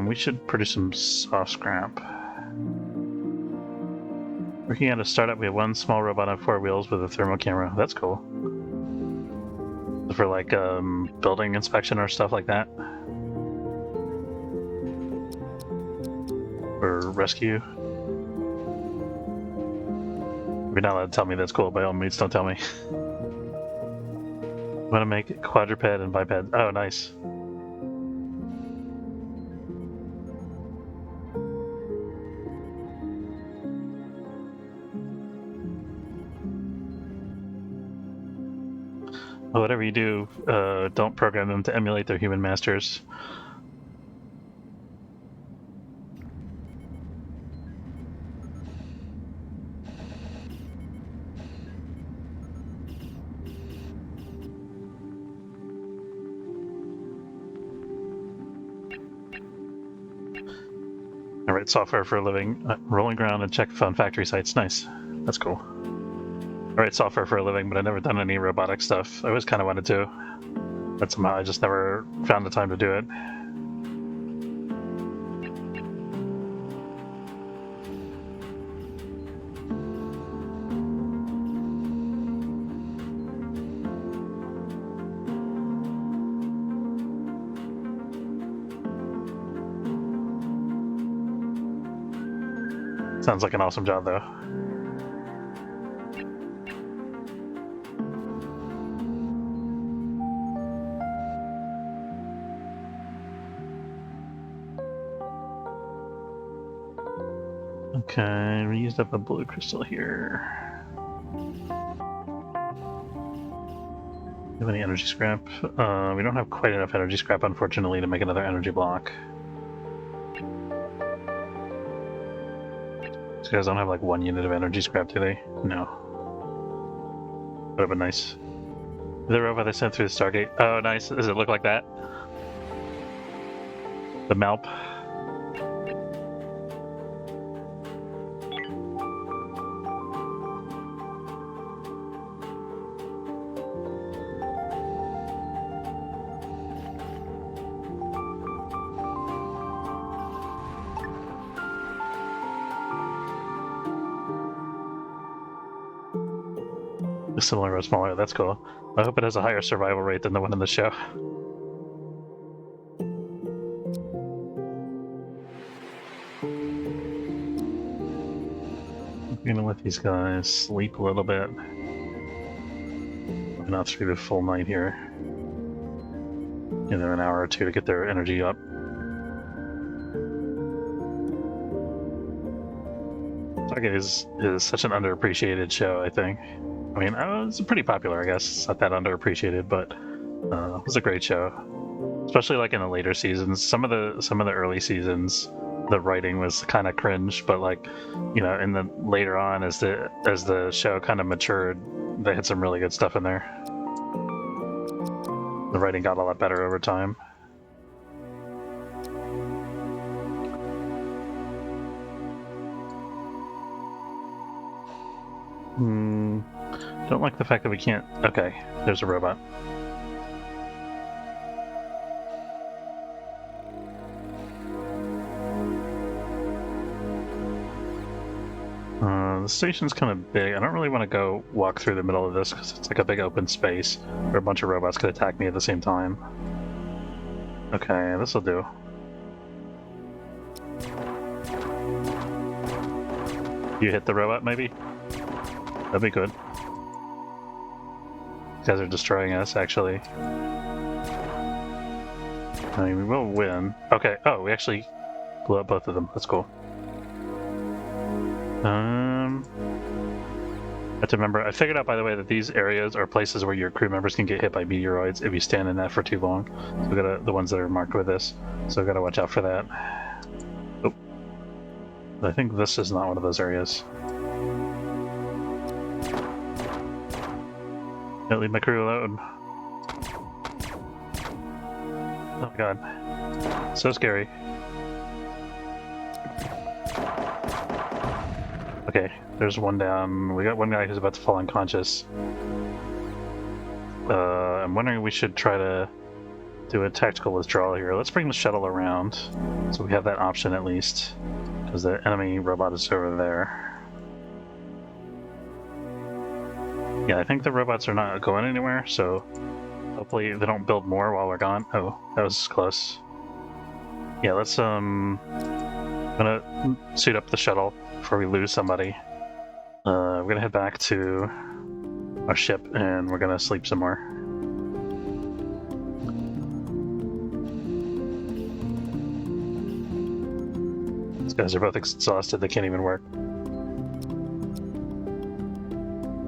We should produce some soft scrap. Working at a startup, we have one small robot on 4 wheels with a thermal camera. That's cool. For like building inspection or stuff like that. Or rescue. If you're not allowed to tell me that's cool, by all means don't tell me. I want to make quadruped and biped. Oh, nice. Whatever you do, don't program them to emulate their human masters. Alright, write software for a living. Rolling around and check fun factory sites. Nice. That's cool. I write software for a living, but I've never done any robotic stuff. I always kind of wanted to, but somehow I just never found the time to do it. Sounds like an awesome job, though. Okay, we used up a blue crystal here. Do you have any energy scrap? We don't have quite enough energy scrap, unfortunately, to make another energy block. These guys don't have like 1 unit of energy scrap, do they? No. Would have been nice. The robot they sent through the Stargate. Oh, nice. Does it look like that? The Malp. Similar or smaller, that's cool. I hope it has a higher survival rate than the one in the show. I'm gonna let these guys sleep a little bit. Not through the full night here. Give them an hour or two to get their energy up. Target is such an underappreciated show, I think. I mean, it's pretty popular, I guess. It's not that underappreciated, but it was a great show. Especially like in the later seasons. Some of the early seasons, the writing was kind of cringe, but like, you know, in the later on, as the show kind of matured, they had some really good stuff in there. The writing got a lot better over time. Don't like the fact that we can't... Okay, there's a robot. The station's kind of big. I don't really want to go walk through the middle of this because it's like a big open space where a bunch of robots could attack me at the same time. Okay, this'll do. You hit the robot, maybe? That'd be good. These guys are destroying us, actually. I mean, we will win. Okay, oh, we actually blew up both of them. That's cool. I have to remember, I figured out, by the way, that these areas are places where your crew members can get hit by meteoroids if you stand in that for too long. So we gotta, the ones that are marked with this, so we gotta watch out for that. Oh. I think this is not one of those areas. Don't leave my crew alone. Oh my god. So scary. Okay, there's one down. We got one guy who's about to fall unconscious. I'm wondering if we should try to do a tactical withdrawal here. Let's bring the shuttle around, so we have that option at least, because the enemy robot is over there. Yeah, I think the robots are not going anywhere, so hopefully they don't build more while we're gone. Oh, that was close. Yeah, let's I'm gonna suit up the shuttle before we lose somebody. We're gonna head back to our ship and we're gonna sleep some more. These guys are both exhausted, they can't even work.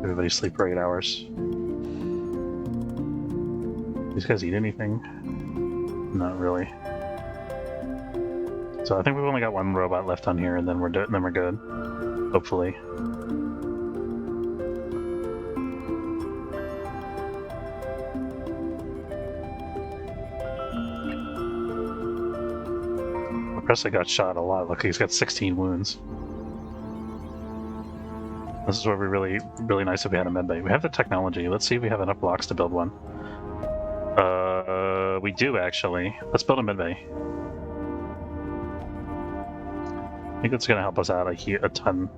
Everybody sleep for 8 hours. These guys eat anything? Not really. So I think we've only got one robot left on here, and then we're good. Hopefully. Presley got shot a lot. Look, he's got 16 wounds. This is where we really nice if we had a medbay. We have the technology. Let's see if we have enough blocks to build one. We do actually. Let's build a medbay. I think it's gonna help us out a ton.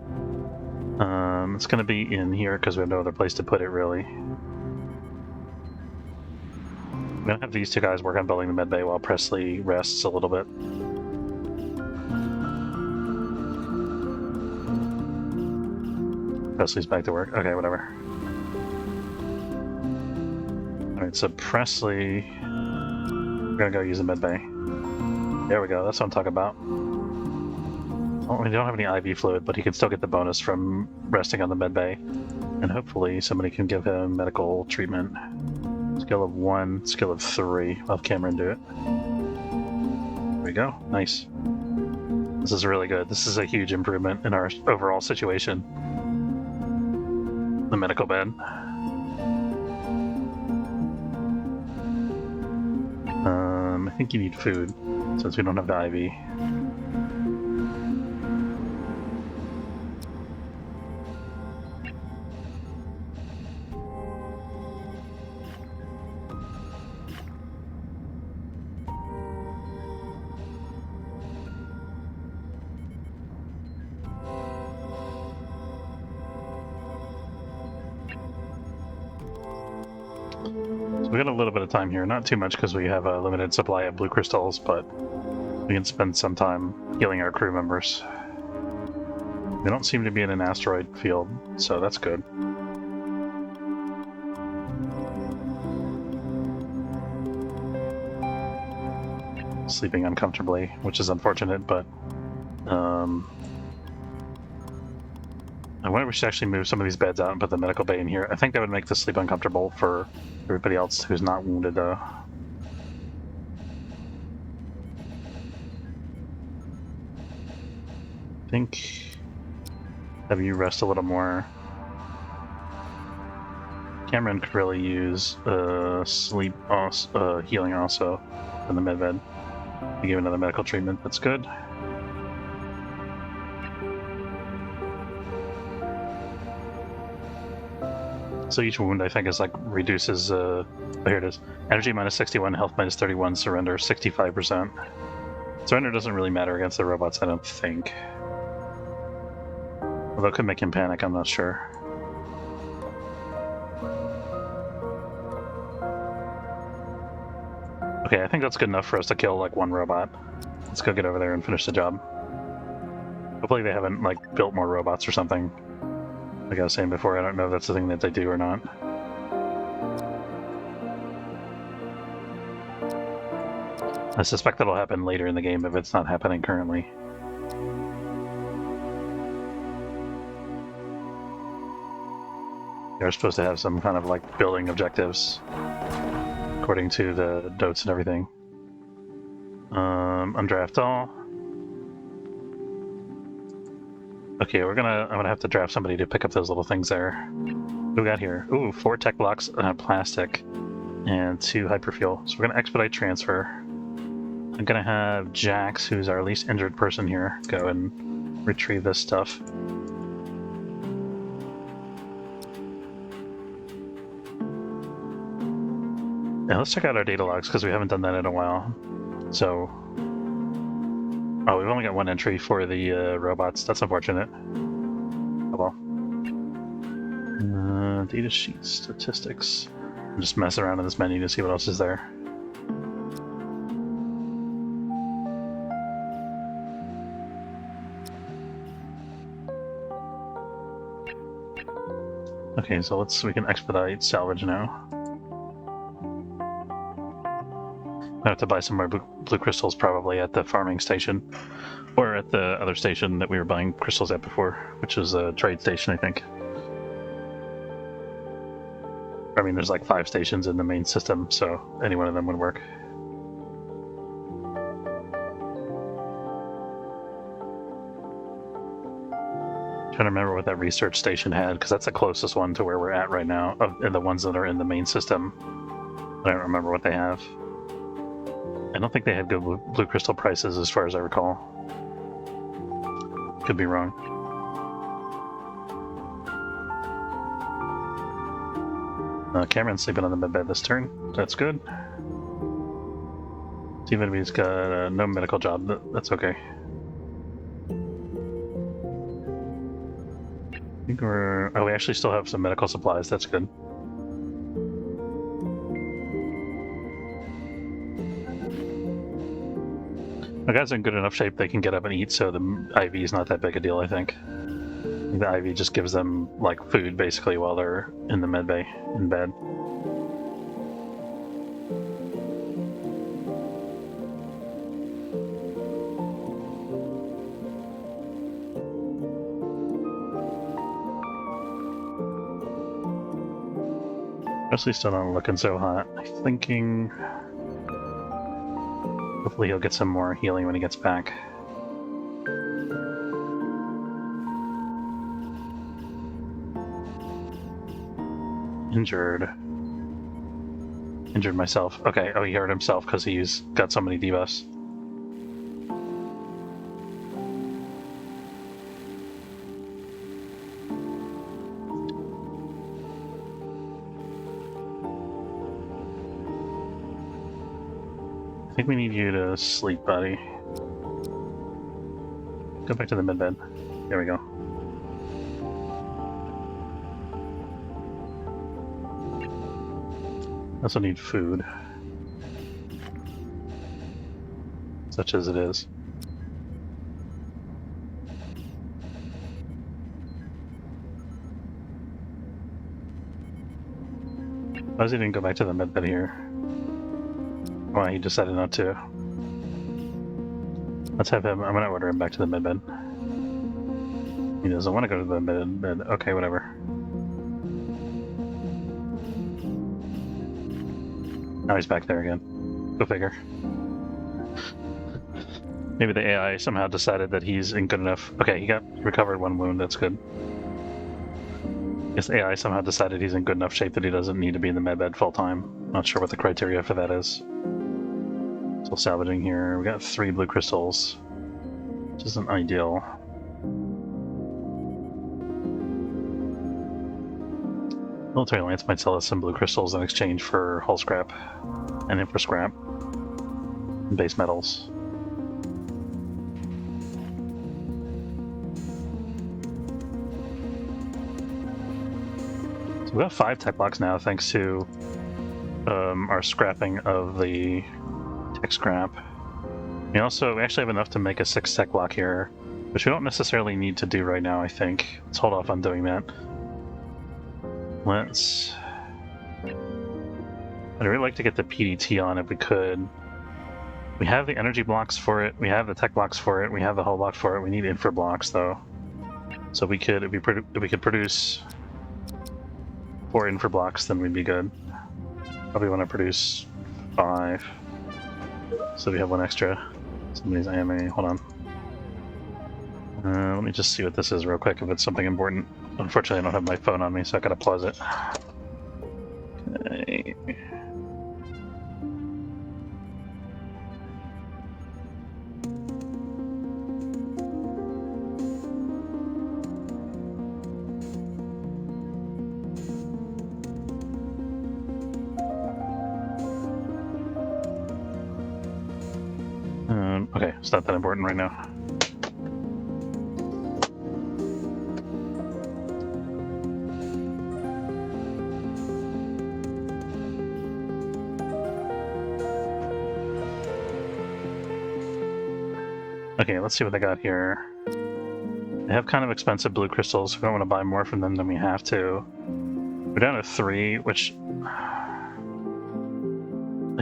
It's gonna be in here because we have no other place to put it really. I'm gonna have these two guys work on building the medbay while Presley rests a little bit. Presley's back to work. Okay, whatever. Alright, so Presley... We're gonna go use the medbay. There we go, that's what I'm talking about. Well, we don't have any IV fluid, but he can still get the bonus from resting on the medbay. And hopefully somebody can give him medical treatment. Skill of 1, skill of 3. I'll have Cameron do it. There we go, nice. This is really good. This is a huge improvement in our overall situation. The medical bed. I think you need food, since we don't have the IV. We got a little bit of time here, not too much because we have a limited supply of blue crystals, but we can spend some time healing our crew members. We don't seem to be in an asteroid field, so that's good. Sleeping uncomfortably, which is unfortunate, but I wonder if we should actually move some of these beds out and put the medical bay in here. I think that would make the sleep uncomfortable for everybody else who's not wounded. I think have you rest a little more. Cameron could really use sleep healing also in the medbed. You give another medical treatment. That's good. So each wound, I think, is like reduces. Oh, here it is. Energy minus 61, health minus 31, surrender 65%. Surrender doesn't really matter against the robots, I don't think. Although it could make him panic, I'm not sure. Okay, I think that's good enough for us to kill like one robot. Let's go get over there and finish the job. Hopefully they haven't like built more robots or something. Like I was saying before, I don't know if that's the thing that they do or not. I suspect that'll happen later in the game if it's not happening currently. They're supposed to have some kind of like building objectives, according to the notes and everything. Undraft all. Okay, I'm gonna have to draft somebody to pick up those little things there. What do we got here? Ooh, 4 tech blocks, plastic, and 2 hyperfuel. So we're gonna expedite transfer. I'm gonna have Jax, who's our least injured person here, go and retrieve this stuff. Now let's check out our data logs because we haven't done that in a while. So, oh, we've only got 1 entry for the robots. That's unfortunate. Oh well. Data sheet statistics. I'm just messing around in this menu to see what else is there. Okay, so we can expedite salvage now. I have to buy some more blue crystals probably at the farming station, or at the other station that we were buying crystals at before, which is a trade station, I think. I mean, there's like 5 stations in the main system, so any one of them would work. Trying to remember what that research station had, because that's the closest one to where we're at right now, of the ones that are in the main system. I don't remember what they have. I don't think they had good blue crystal prices as far as I recall. Could be wrong. Cameron's sleeping on the med bed this turn. That's good. Even if he's got no medical job, that's okay. I think we're... Oh, we actually still have some medical supplies. That's good. The guys are in good enough shape they can get up and eat, so the IV is not that big a deal, I think. The IV just gives them, like, food, basically, while they're in the med bay, in bed. Mostly still not looking so hot. I'm thinking... Hopefully he'll get some more healing when he gets back. Injured myself. Okay, oh, he hurt himself because he's got so many debuffs. I think we need you to sleep, buddy. Go back to the mid-bed. There we go. I also need food. Such as it is. Why does he didn't go back to the med bed here? Why he decided not to. Let's have him. I'm gonna order him back to the med bed. He doesn't want to go to the med bed. Okay, whatever. Now he's back there again. Go figure. Maybe the AI somehow decided that he's in good enough. Okay, he got recovered one wound. That's good. I guess AI somehow decided he's in good enough shape that he doesn't need to be in the medbed full time. Not sure what the criteria for that is. Still salvaging here. We got 3 blue crystals, which isn't ideal. Military Alliance might sell us some blue crystals in exchange for hull scrap and infra scrap and base metals. So we have 5 tech blocks now thanks to our scrapping of the tech scrap. We actually have enough to make a 6 tech block here, which we don't necessarily need to do right now, I think. Let's hold off on doing that. I'd really like to get the PDT on if we could. We have the energy blocks for it, we have the tech blocks for it, we have the hull block for it. We need infra blocks though. So we could, if we could produce 4 infra blocks, then we'd be good. Probably want to produce 5. So we have 1 extra. Somebody's AMA, hold on. Let me just see what this is real quick, if it's something important. Unfortunately, I don't have my phone on me, so I gotta pause it. Okay. Okay, it's not that important right now. Okay, let's see what they got here. They have kind of expensive blue crystals, so we don't want to buy more from them than we have to. We're down to 3, which I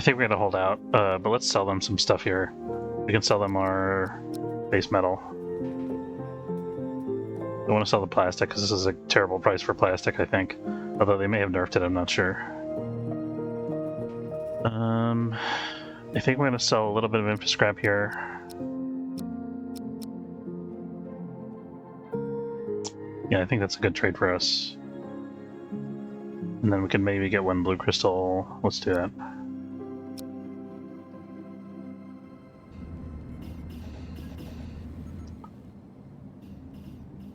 think we're gonna hold out, but let's sell them some stuff here. We can sell them our base metal. I want to sell the plastic because this is a terrible price for plastic, I think. Although they may have nerfed it, I'm not sure. I think we're going to sell a little bit of infra scrap here. Yeah, I think that's a good trade for us. And then we can maybe get 1 blue crystal. Let's do that.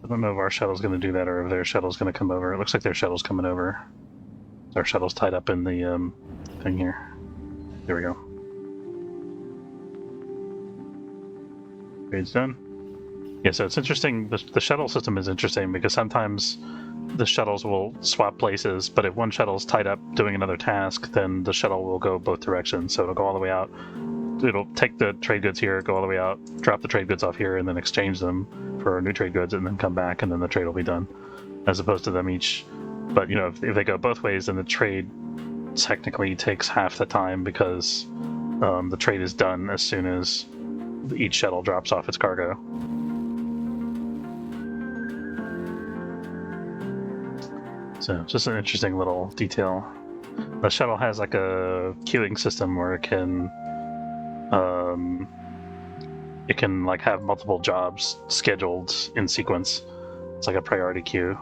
I don't know if our shuttle's going to do that or if their shuttle's going to come over. It looks like their shuttle's coming over. Our shuttle's tied up in the thing here. There we go. Trade's done. Yeah, so it's interesting. The shuttle system is interesting because sometimes the shuttles will swap places, but if one shuttle's tied up doing another task, then the shuttle will go both directions. So it'll go all the way out. It'll take the trade goods here, go all the way out, drop the trade goods off here, and then exchange them for new trade goods, and then come back, and then the trade will be done. As opposed to them each. But, you know, if they go both ways, then the trade technically takes half the time because the trade is done as soon as each shuttle drops off its cargo. So just an interesting little detail. The shuttle has like a queuing system where it can like have multiple jobs scheduled in sequence. It's like a priority queue.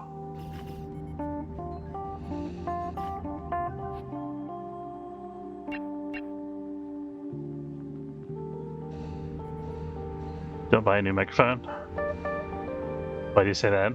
Don't buy a new microphone. Why do you say that?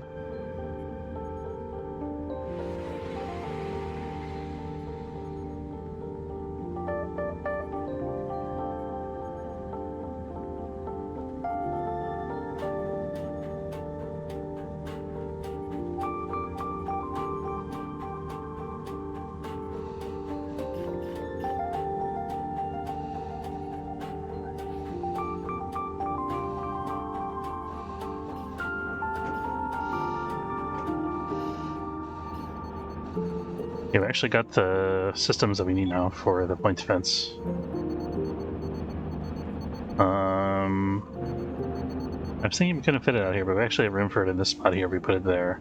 Yeah, we actually got the systems that we need now for the point defense. I was thinking we couldn't fit it out here, but we actually have room for it in this spot here. We put it there.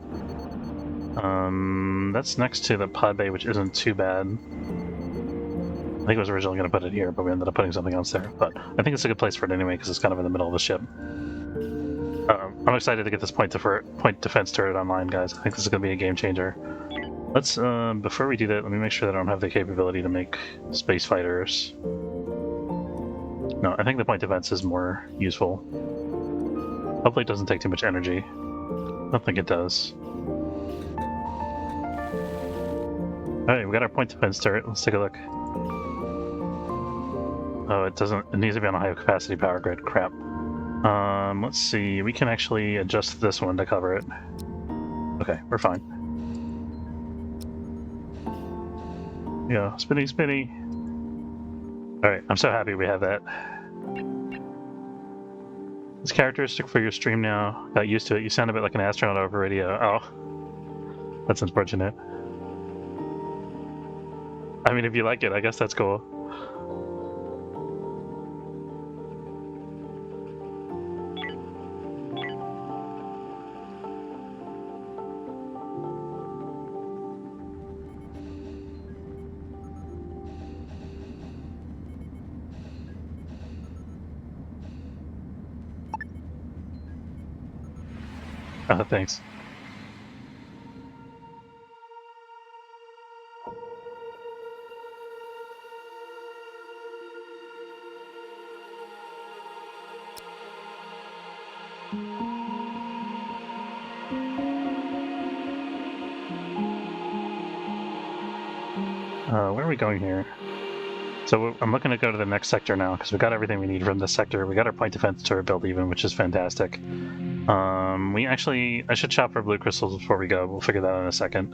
That's next to the pod bay, which isn't too bad. I think I was originally going to put it here, but we ended up putting something else there. But I think it's a good place for it anyway, because it's kind of in the middle of the ship. I'm excited to get this point defense turret online, guys. I think this is going to be a game changer. Let's, before we do that, let me make sure that I don't have the capability to make space fighters. No, I think the point defense is more useful. Hopefully it doesn't take too much energy. I don't think it does. Alright, we got our point defense turret. Let's take a look. Oh, it doesn't. It needs to be on a high capacity power grid. Crap. Let's see. We can actually adjust this one to cover it. Okay, we're fine. Yeah, spinny, spinny. Alright, I'm so happy we have that. It's characteristic for your stream now. Got used to it. You sound a bit like an astronaut over radio. Oh, that's unfortunate. I mean, if you like it, I guess that's cool. Thanks. Where are we going here? So I'm looking to go to the next sector now, because we got everything we need from this sector. We got our point defense turret built even, which is fantastic. I should shop for blue crystals before we go. We'll figure that out in a second.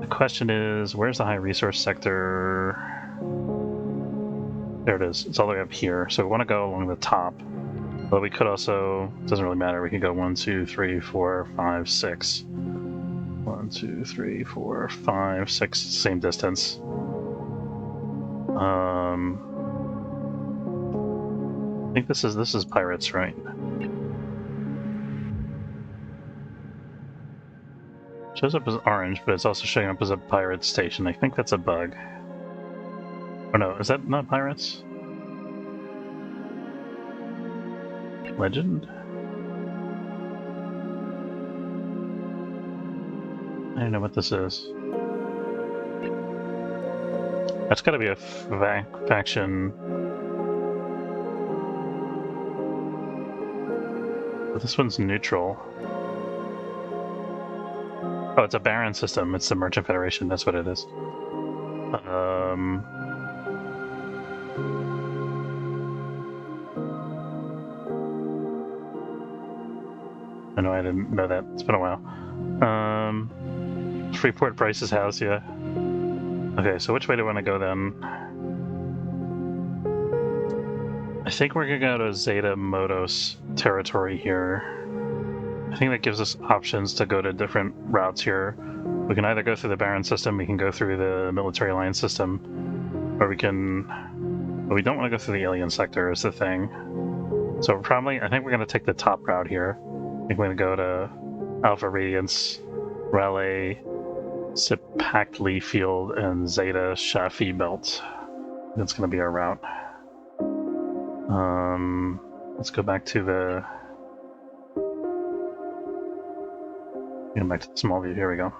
The question is, where's the high resource sector? There it is. It's all the way up here. So we want to go along the top. But we could also, doesn't really matter. We can go 1, 2, 3, 4, 5, 6. 1, 2, 3, 4, 5, 6, same distance. I think this is pirates, right? Shows up as orange, but it's also showing up as a pirate station. I think that's a bug. Oh no, is that not pirates? Legend? I don't know what this is. That's gotta be a faction. But this one's neutral. Oh, it's a Baron system. It's the Merchant Federation. That's what it is. I know I didn't know that. It's been a while. Freeport Bryce's house, yeah. Okay, so which way do I want to go then? I think we're gonna go to Zeta Motos territory here. I think that gives us options to go to different routes here. We can either go through the Baron system, we can go through the Military Alliance system, or we can... But we don't want to go through the Alien sector is the thing. So probably, I think we're going to take the top route here. I think we're going to go to Alpha Radiance, Raleigh, Sipactli Field, and Zeta Shafi Belt. That's going to be our route. Let's go back to the... Get back to the small view. Here we go.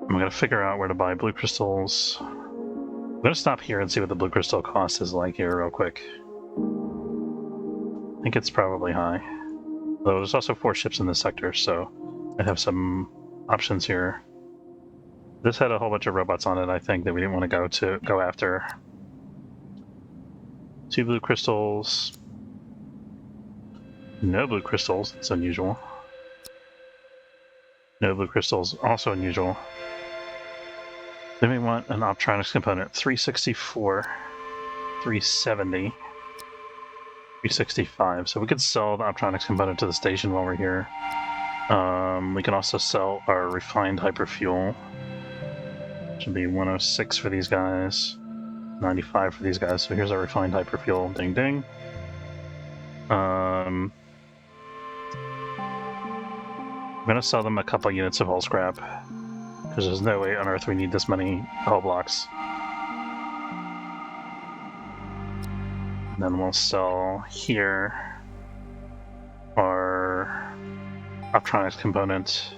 I'm going to figure out where to buy blue crystals. I'm going to stop here and see what the blue crystal cost is like here real quick. I think it's probably high. Though there's also 4 ships in this sector, so I have some options here. This had a whole bunch of robots on it, I think, that we didn't want to go after. 2 blue crystals. No blue crystals, it's unusual. No blue crystals, also unusual. Then we want an optronics component. 364, 370, 365. So we could sell the optronics component to the station while we're here. We can also sell our refined hyperfuel. Should be 106 for these guys, 95 for these guys. So here's our refined hyperfuel. Ding ding. I'm gonna sell them a couple units of hull scrap, because there's no way on Earth we need this many hull blocks. And then we'll sell here our optronics component.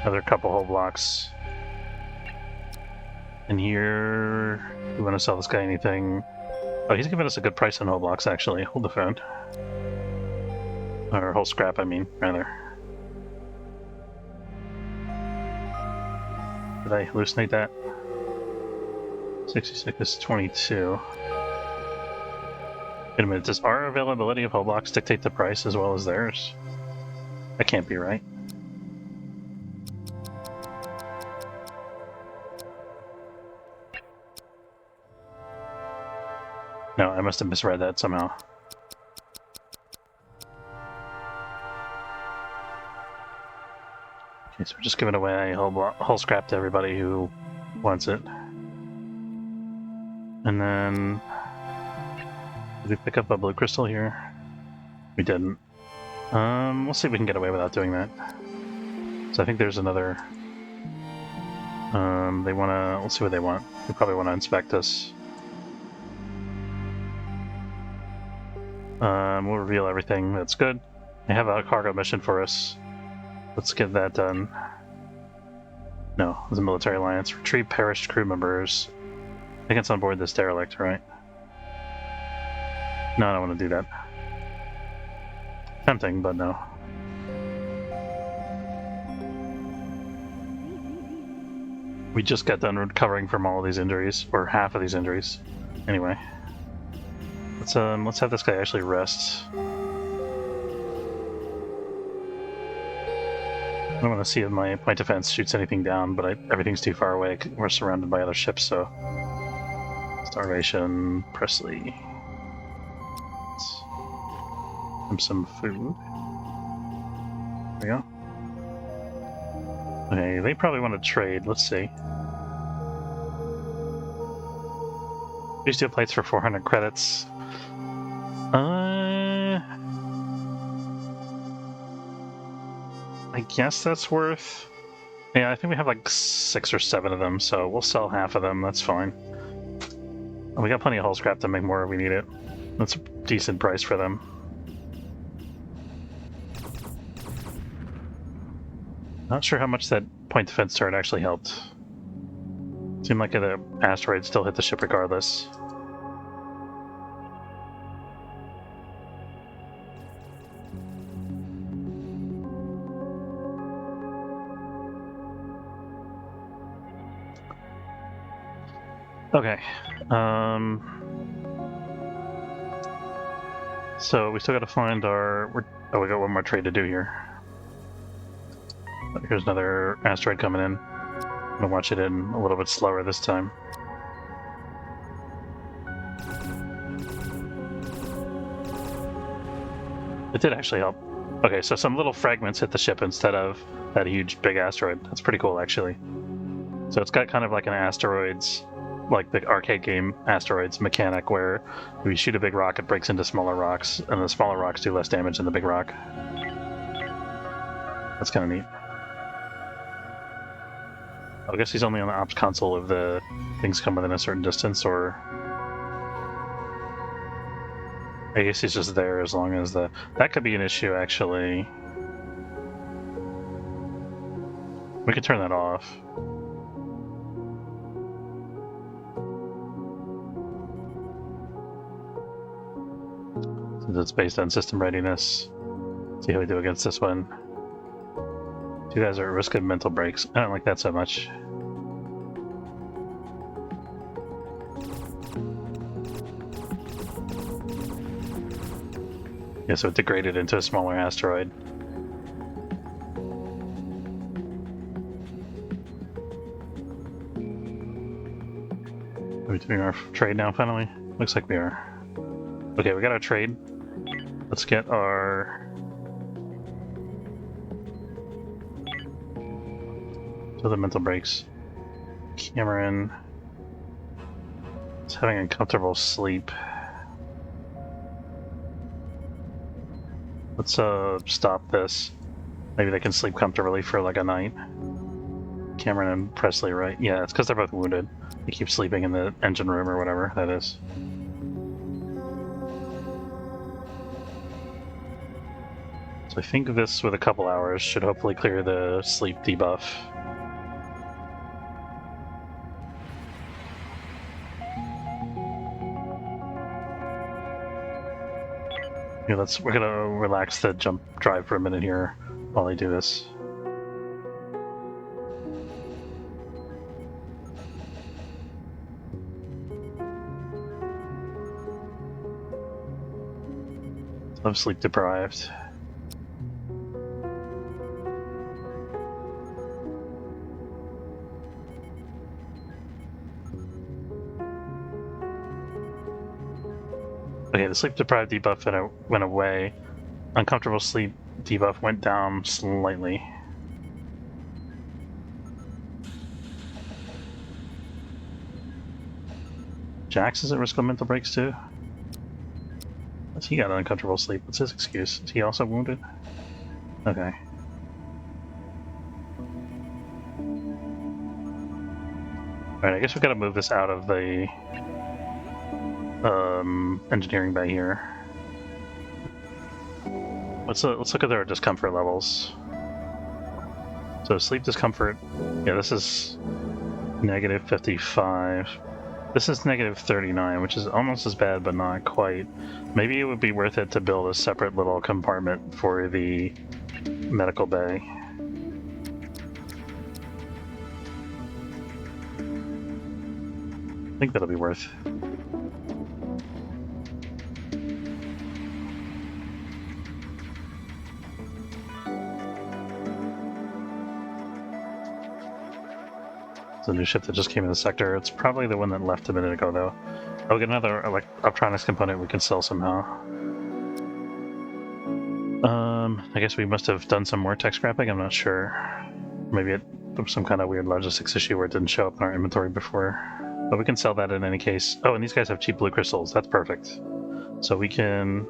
Another couple hull blocks. And here, we want to sell this guy anything. Oh, he's giving us a good price on hull blocks, actually. Hold the phone. Or hull scrap, I mean, rather. Did I hallucinate that? 66 is 22. Wait a minute, does our availability of hull blocks dictate the price as well as theirs? That can't be right. No, I must have misread that somehow. Okay, so we're just giving away hull scrap to everybody who wants it. And then... Did we pick up a blue crystal here? We didn't. We'll see if we can get away without doing that. So I think there's another... they wanna... Let's see what they want. They probably want to inspect us. We'll reveal everything. That's good. They have a cargo mission for us. Let's get that done. No, it's a military alliance. Retrieve perished crew members. I think it's on board this derelict, right? No, I don't want to do that. Tempting, but no. We just got done recovering from all of these injuries, or half of these injuries. Anyway. Let's have this guy actually rest. I don't want to see if my defense shoots anything down, but everything's too far away. We're surrounded by other ships, so... Starvation, Presley. Some food. There we go. Okay, they probably want to trade. Let's see. These 2 plates for 400 credits. I guess that's worth... Yeah, I think we have like 6 or 7 of them, so we'll sell half of them, that's fine. And we got plenty of hull scrap to make more if we need it. That's a decent price for them. Not sure how much that point defense turret actually helped. Seemed like the asteroid still hit the ship regardless. Okay. So we still got to find our... Oh, we got one more trade to do here. Here's another asteroid coming in. I'm gonna watch it in a little bit slower this time. It did actually help. Okay, so some little fragments hit the ship instead of that huge big asteroid. That's pretty cool, actually. So it's got kind of like an asteroids, like the arcade game Asteroids mechanic, where if you shoot a big rock, it breaks into smaller rocks, and the smaller rocks do less damage than the big rock. That's kind of neat. I guess he's only on the ops console if the things come within a certain distance, or... I guess he's just there as long as the... That could be an issue, actually. We could turn that off. Since it's based on system readiness. See how we do against this one. You guys are at risk of mental breaks. I don't like that so much. Yeah, so it degraded into a smaller asteroid. Are we doing our trade now, finally? Looks like we are. Okay, we got our trade. Let's get our... So the mental breaks. Cameron is having a comfortable sleep. Let's stop this. Maybe they can sleep comfortably for like a night. Cameron and Presley, right? Yeah, it's because they're both wounded. They keep sleeping in the engine room or whatever that is. So I think this, with a couple hours, should hopefully clear the sleep debuff. Yeah, we're gonna relax the jump drive for a minute here while I do this. I'm sleep deprived. Okay, the sleep deprived debuff went away. Uncomfortable sleep debuff went down slightly. Jax is at risk of mental breaks too. He got uncomfortable sleep. What's his excuse? Is he also wounded? Okay. Alright, I guess we gotta move this out of the engineering bay here. Let's look at their discomfort levels. So sleep discomfort, yeah, this is negative 55. This is negative 39, which is almost as bad, but not quite. Maybe it would be worth it to build a separate little compartment for the medical bay. I think that'll be worth. The new ship that just came in the sector. It's probably the one that left a minute ago, though. I'll get another electronics component we can sell somehow. I guess we must have done some more tech scrapping. I'm not sure. Maybe it was some kind of weird logistics issue where it didn't show up in our inventory before. But we can sell that in any case. Oh, and these guys have cheap blue crystals. That's perfect. So we can...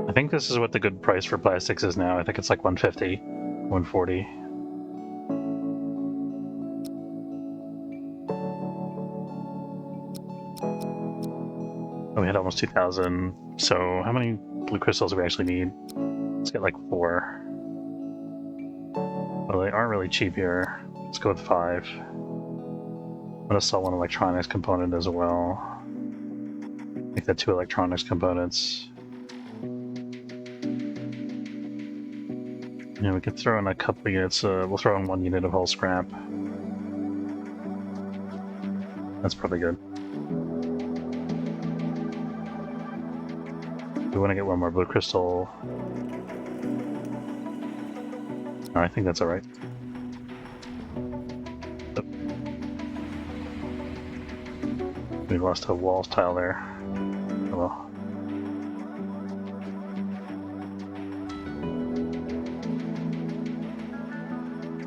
I think this is what the good price for plastics is now. I think it's like 150, 140. Oh, we had almost 2,000. So how many blue crystals do we actually need? Let's get like 4. Well, they are really cheap here. Let's go with 5. I'm gonna sell one electronics component as well. Make that 2 electronics components. Yeah, we could throw in a couple units. We'll throw in 1 unit of hull scrap. That's probably good. We want to get 1 more blue crystal. No, I think that's alright. We lost a wall tile there. Oh well.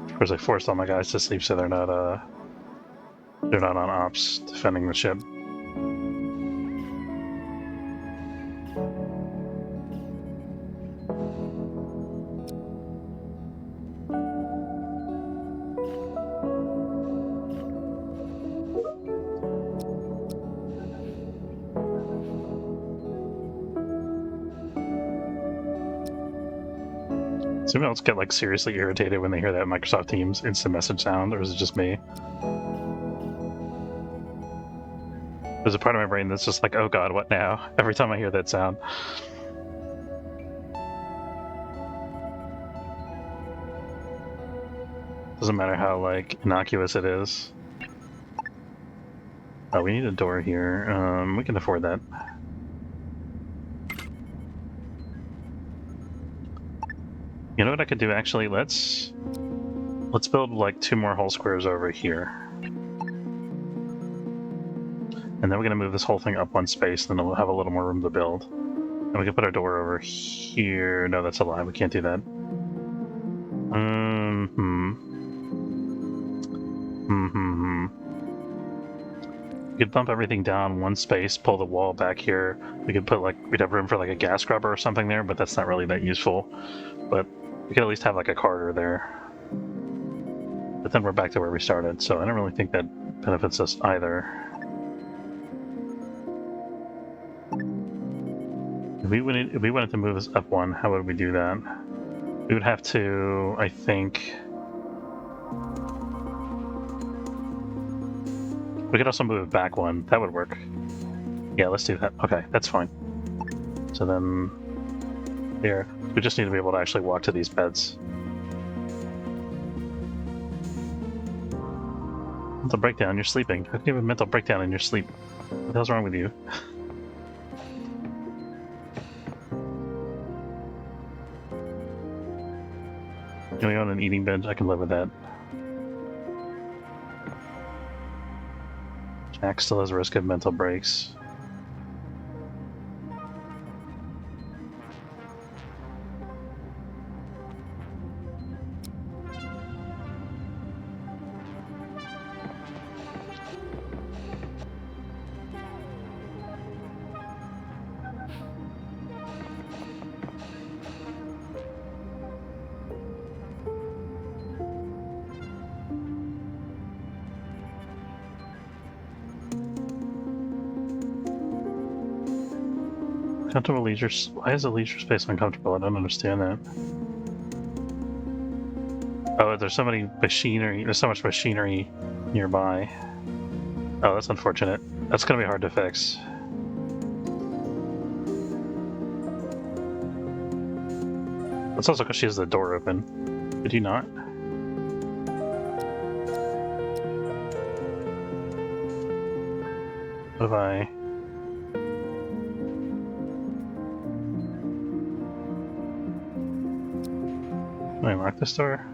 Of course, I forced all my guys to sleep, so they're not on ops defending the ship. Does anyone else get like seriously irritated when they hear that Microsoft Teams instant message sound, or is it just me? There's a part of my brain that's just like, oh god, what now? Every time I hear that sound. Doesn't matter how like innocuous it is. Oh, we need a door here. We can afford that. You know what I could do actually? Let's build like 2 more hull squares over here. And then we're gonna move this whole thing up 1 space, then we'll have a little more room to build. And we can put our door over here. No, that's a lie, we can't do that. We could bump everything down 1 space, pull the wall back here. We could put like, we'd have room for like a gas scrubber or something there, but that's not really that useful. But we could at least have like a corridor there. But then we're back to where we started, so I don't really think that benefits us either. If we wanted to move this up 1, how would we do that? We would have to, I think... We could also move it back 1. That would work. Yeah, let's do that. Okay, that's fine. So then... There. We just need to be able to actually walk to these beds. Mental breakdown, you're sleeping. How can you have a mental breakdown in your sleep? What the hell's wrong with you? You only own an eating bench? I can live with that. Jack still has a risk of mental breaks. Comfortable leisure. Why is the leisure space uncomfortable? I don't understand that. Oh, there's so many machinery. There's so much machinery nearby. Oh, that's unfortunate. That's gonna be hard to fix. That's also because she has the door open. Did you not? What have I... Can I lock this door?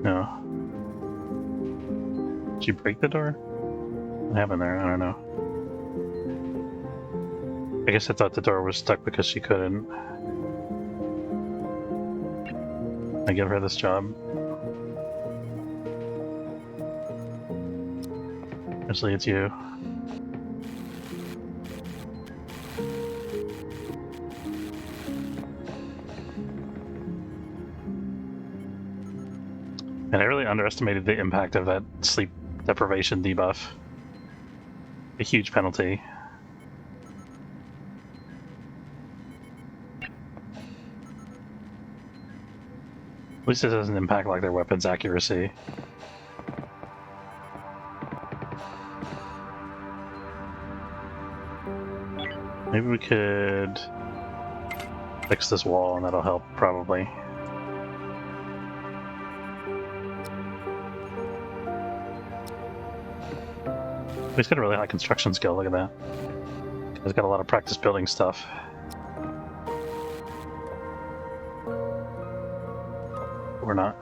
No. Did you break the door? What happened there? I don't know. I guess I thought the door was stuck because she couldn't. I give her this job. Actually, it's you. And I really underestimated the impact of that sleep deprivation debuff. A huge penalty. At least it doesn't impact like their weapons accuracy. Maybe we could fix this wall and that'll help, probably. He's got a really high construction skill, look at that. He's got a lot of practice building stuff. Or not.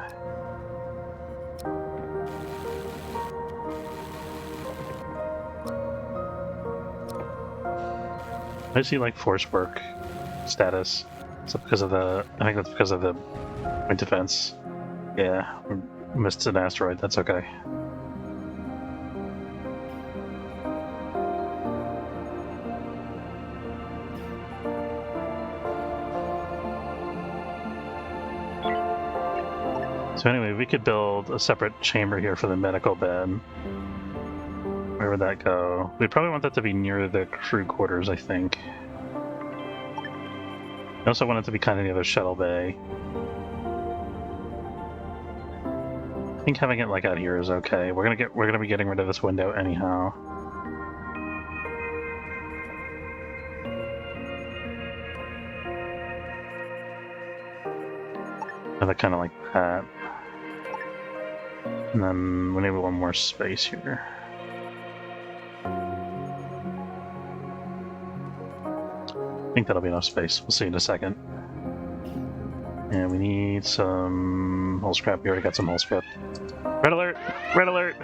I see like force work status. Is that because of the... I think that's because of the point defense. Yeah, we missed an asteroid, that's okay. So anyway, we could build a separate chamber here for the medical bed. Where would that go? We'd probably want that to be near the crew quarters, I think. I also want it to be kind of near the shuttle bay. I think having it like out here is okay. We're gonna be getting rid of this window anyhow. Have it kind of like that. And then we need one more space here. I think that'll be enough space. We'll see in a second. And we need some hull scrap. We already got some hull scrap. Red alert! Red alert!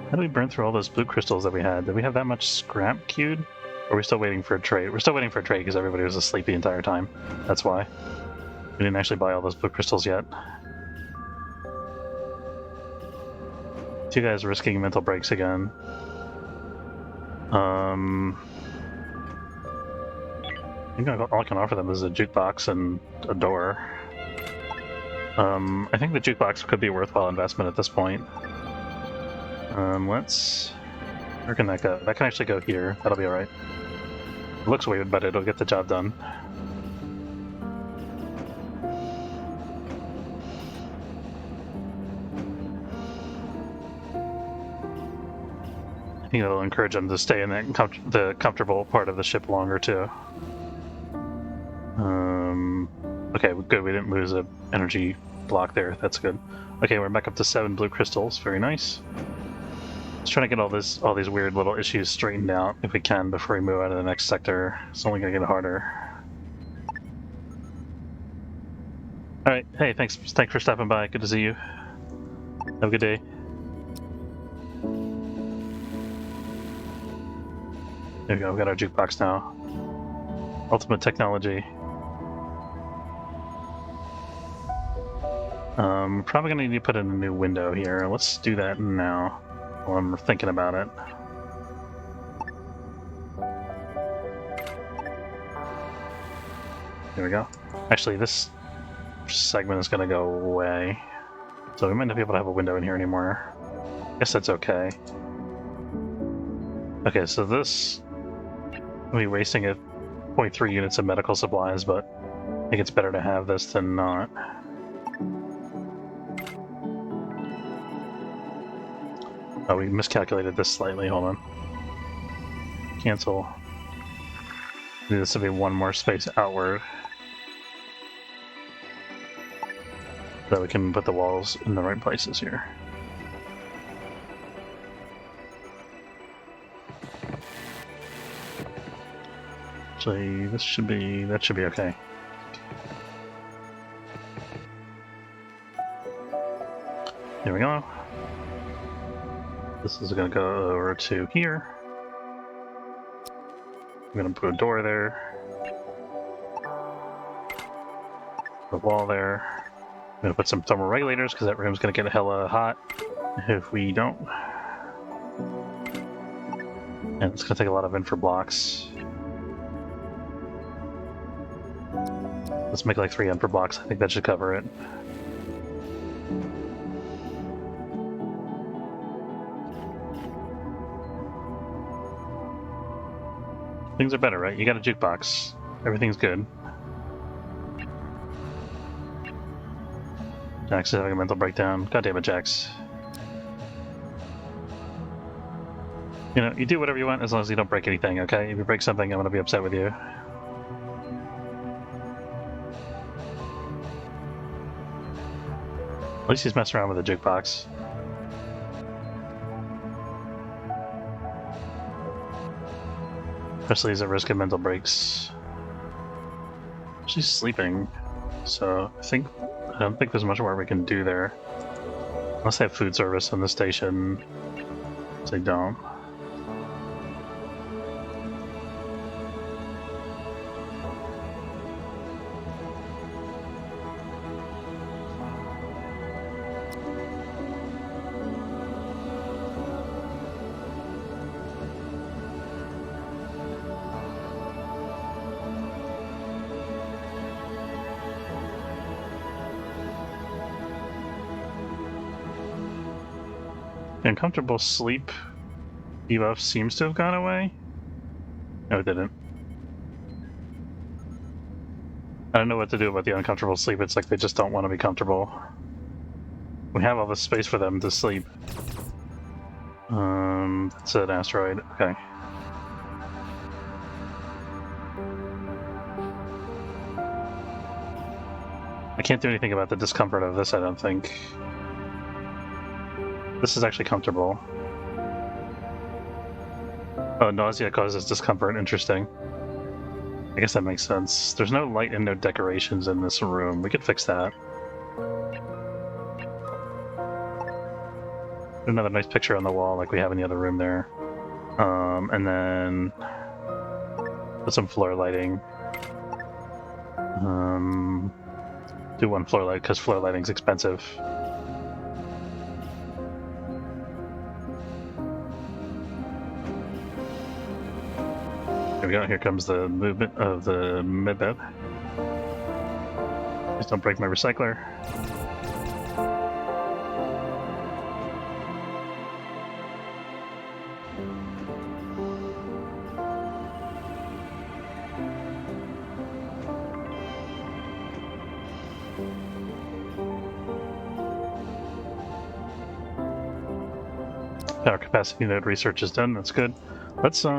How do we burn through all those blue crystals that we had? Did we have that much scrap queued? Or are we still waiting for a trade? We're still waiting for a trade because everybody was asleep the entire time. That's why. We didn't actually buy all those blue crystals yet. Two guys risking mental breaks again. I think all I can offer them is a jukebox and a door. I think the jukebox could be a worthwhile investment at this point. Where can that go? That can actually go here. That'll be alright. It looks weird, but it'll get the job done. I think it'll encourage them to stay in the comfortable part of the ship longer, too. Okay, good. We didn't lose an energy block there. That's good. Okay, we're back up to 7 blue crystals. Very nice. Let's try to get all these weird little issues straightened out if we can before we move out of the next sector. It's only gonna get harder. All right. Hey, thanks for stopping by. Good to see you. Have a good day. There we go. We got our jukebox now. Ultimate technology. Probably gonna need to put in a new window here. Let's do that now while I'm thinking about it. There we go. Actually, this segment is gonna go away, so we might not be able to have a window in here anymore. I guess that's okay. Okay, so this will be wasting at 0.3 units of medical supplies, but I think it's better to have this than not. Oh, we miscalculated this slightly. Hold on. Cancel. This will be one more space outward. So we can put the walls in the right places here. Actually, that should be okay. There we go. This is going to go over to here. I'm going to put a door there. A wall there. I'm going to put some thermal regulators because that room's going to get hella hot if we don't. And it's going to take a lot of infra blocks. Let's make like 3 infra blocks. I think that should cover it. Things are better, right? You got a jukebox. Everything's good. Jax is having a mental breakdown. God damn it, Jax. You know, you do whatever you want as long as you don't break anything, okay? If you break something, I'm gonna be upset with you. At least he's messing around with the jukebox. Especially as at risk of mental breaks. She's sleeping, so I don't think there's much more we can do there. Unless they have food service on the station. They don't. The uncomfortable sleep debuff seems to have gone away. No, it didn't. I don't know what to do about the uncomfortable sleep. It's like they just don't want to be comfortable. We have all the space for them to sleep. It's an asteroid. Okay. I can't do anything about the discomfort of this, I don't think. This is actually comfortable. Oh, nausea causes discomfort. Interesting. I guess that makes sense. There's no light and no decorations in this room. We could fix that. Another nice picture on the wall like we have in the other room there. And then put some floor lighting. Do one floor light because floor lighting's expensive. There we go, here comes the movement of the midbed. Please don't break my recycler. Power capacity node research is done, that's good. Let's, I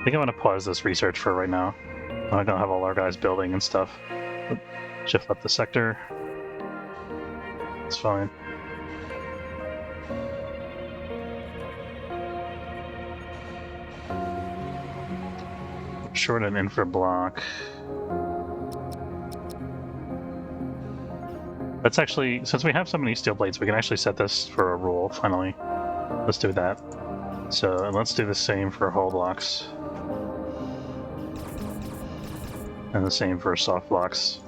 think I'm gonna pause this research for right now. I don't have all our guys building and stuff. Shift up the sector. It's fine. Short an infra block. Let's actually, since we have so many steel plates, we can actually set this for a rule, finally. Let's do that. So, and let's do the same for hull blocks. And the same for soft blocks.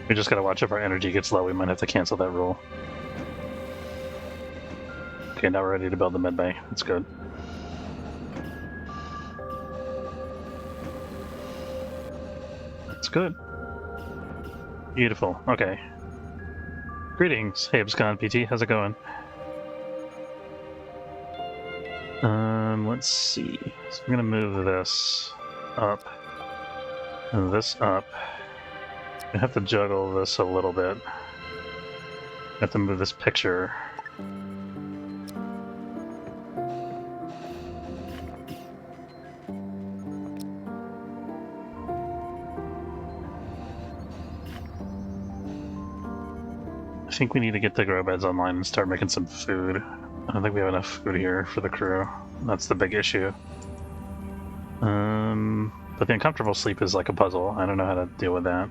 We just gotta watch if our energy gets low, we might have to cancel that rule. Okay, now we're ready to build the med bay. That's good. That's good. Beautiful. Okay. Greetings. Hey, Abscon PT. How's it going? Let's see. So I'm gonna move this up and this up. I have to juggle this a little bit. I have to move this picture. I think we need to get the grow beds online and start making some food. I don't think we have enough food here for the crew. That's the big issue. But the uncomfortable sleep is like a puzzle. I don't know how to deal with that.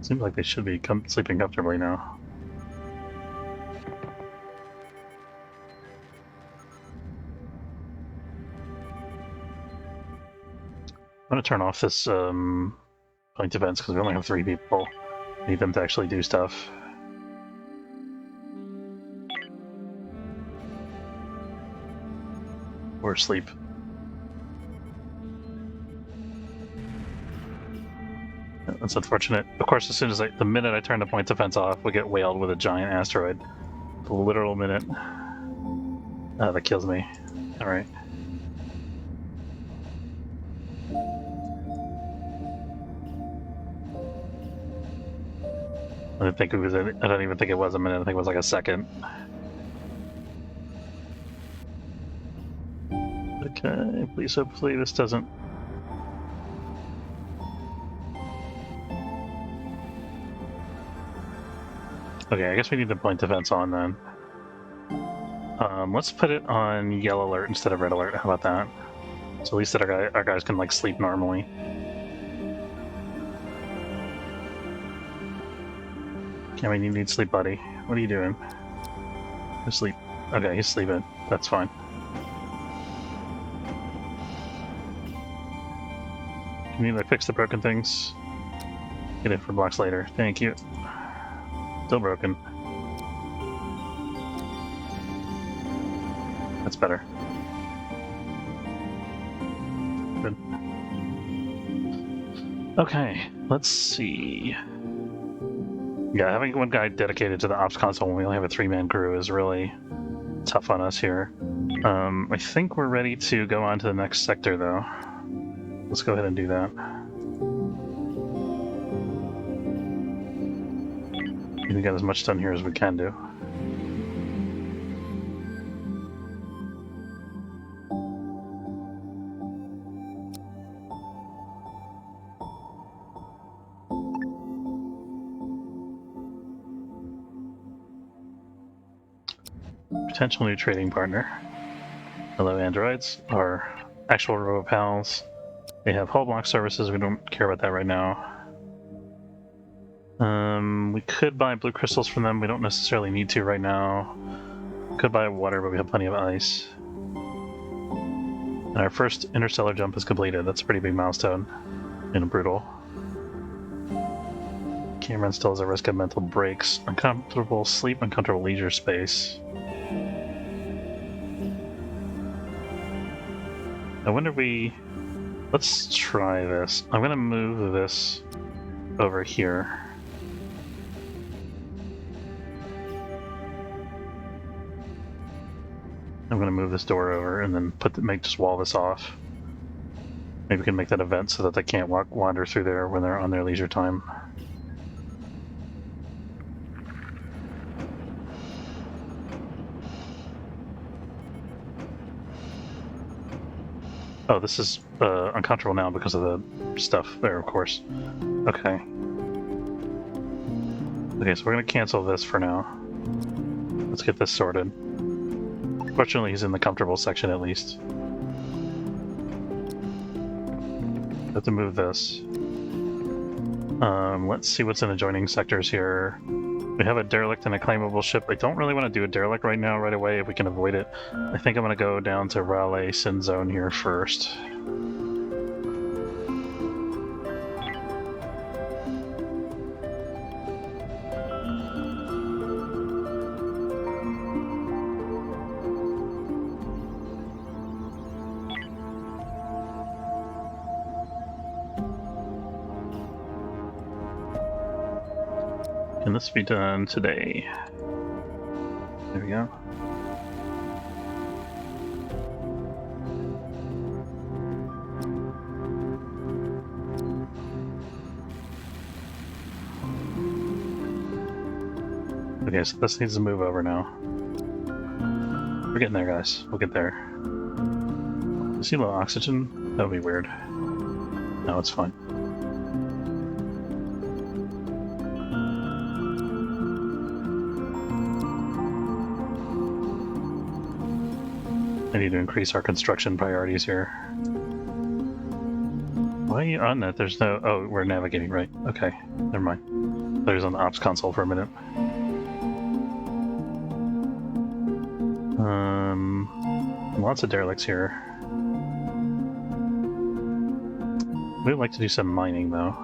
Seems like they should be sleeping comfortably now. I'm gonna turn off this point events because we only have 3 people. Need them to actually do stuff. Or sleep. That's unfortunate. Of course, as soon as the minute I turn the point defense off, we get whaled with a giant asteroid. The literal minute. That kills me. Alright. I don't even think it was a minute, I think it was like a second. Okay, please hopefully this doesn't... Okay, I guess we need the point defense on then. Let's put it on yellow alert instead of red alert, how about that? So at least that our guys can like sleep normally. I mean, you need sleep, buddy. What are you doing? He's sleep. Okay, he's sleeping. That's fine. Can you like fix the broken things? Get it for blocks later. Thank you. Still broken. That's better. Good. Okay, let's see. Yeah, having one guy dedicated to the ops console when we only have a 3-man crew is really tough on us here. I think we're ready to go on to the next sector, though. Let's go ahead and do that. We got as much done here as we can do. Potential new trading partner. Hello, androids. Our actual robo-pals. They have hull block services. We don't care about that right now. We could buy blue crystals from them. We don't necessarily need to right now. We could buy water, but we have plenty of ice. And our first interstellar jump is completed. That's a pretty big milestone. And brutal. Cameron still has a risk of mental breaks. Uncomfortable sleep, uncomfortable leisure space. I wonder if we... Let's try this. I'm gonna move this over here. I'm gonna move this door over and then just wall this off. Maybe we can make that a vent so that they can't wander through there when they're on their leisure time. Oh, this is uncomfortable now because of the stuff there, of course. Okay. Okay, so we're gonna cancel this for now. Let's get this sorted. Fortunately, he's in the comfortable section at least. Have to move this. Let's see what's in adjoining sectors here. We have a derelict and a claimable ship. I don't really want to do a derelict right now, right away, if we can avoid it. I think I'm going to go down to Raleigh Sin Zone here first. Can this be done today? There we go. Okay, so this needs to move over now. We're getting there, guys. We'll get there. You see low oxygen? That would be weird. No, it's fine. I need to increase our construction priorities here. Why are you on that? There's no... Oh, we're navigating, right. Okay, never mind. I was on the ops console for a minute. Lots of derelicts here. We'd like to do some mining, though.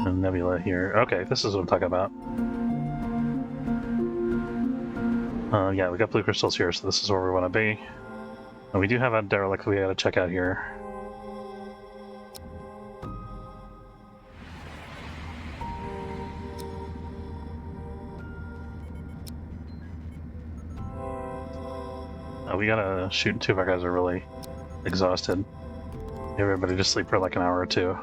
And nebula here. Okay, this is what I'm talking about. Yeah, we got blue crystals here, so this is where we want to be. And we do have a derelict we gotta check out here. We gotta shoot. Two of our guys are really exhausted. Everybody just sleep for like an hour or two.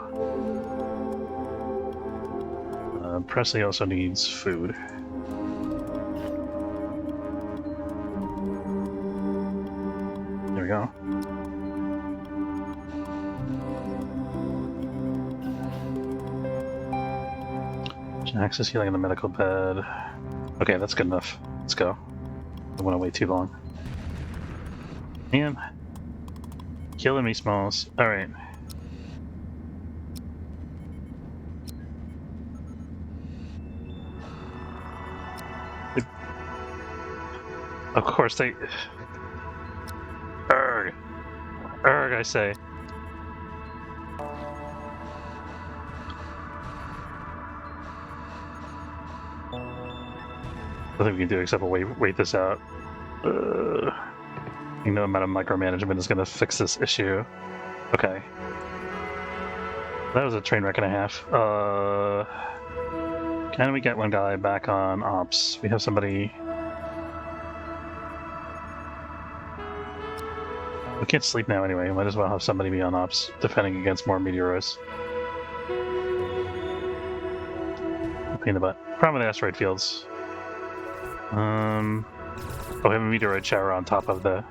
Presley also needs food. There we go. Jax is healing in the medical bed. Okay, that's good enough. Let's go. I don't want to wait too long. Man. Killing me, Smalls. Alright. Of course they... Urgh! Urgh, I say. Nothing we can do except wait this out. No amount of micromanagement is going to fix this issue. Okay. That was a train wreck and a half. Can we get one guy back on ops? We have somebody... We can't sleep now anyway. We might as well have somebody be on ops, defending against more meteoroids. Pain in the butt. Problem with the asteroid fields. Oh, we have a meteoroid shower on top of the...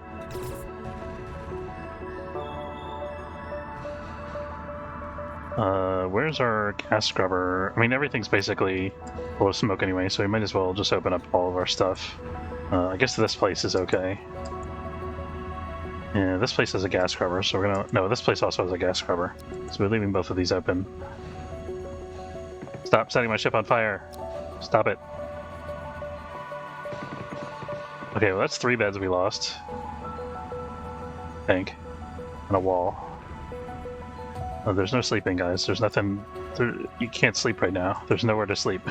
where's our gas scrubber? I mean, everything's basically full of smoke anyway, so we might as well just open up all of our stuff. I guess this place is okay. Yeah, this place has a gas scrubber, so we're gonna... No, this place also has a gas scrubber. So we're leaving both of these open. Stop setting my ship on fire! Stop it. Okay, well that's 3 beds we lost. I think. And a wall. Oh, there's no sleeping, guys. There's nothing... you can't sleep right now. There's nowhere to sleep.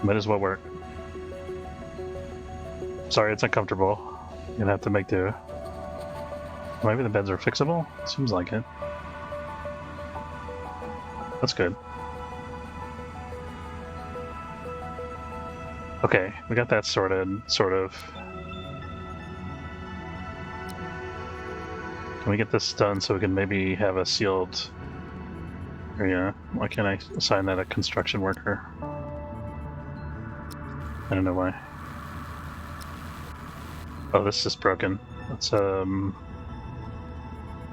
Might as well work. Sorry, it's uncomfortable. You're gonna have to make do. Maybe the beds are fixable? Seems like it. That's good. Okay, we got that sorted, sort of. Can we get this done so we can maybe have a sealed area? Why can't I assign that a construction worker? I don't know why. Oh, this is broken. Let's,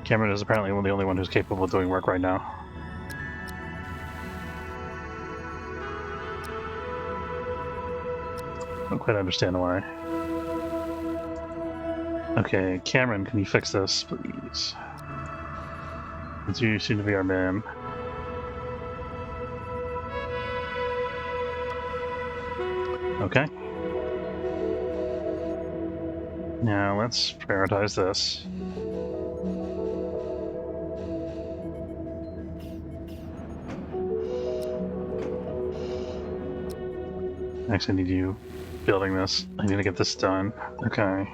Cameron is apparently the only one who's capable of doing work right now. Don't quite understand why. Okay, Cameron, can you fix this, please? Since you seem to be our man. Okay. Now let's prioritize this. Actually, I need you building this. I need to get this done. Okay.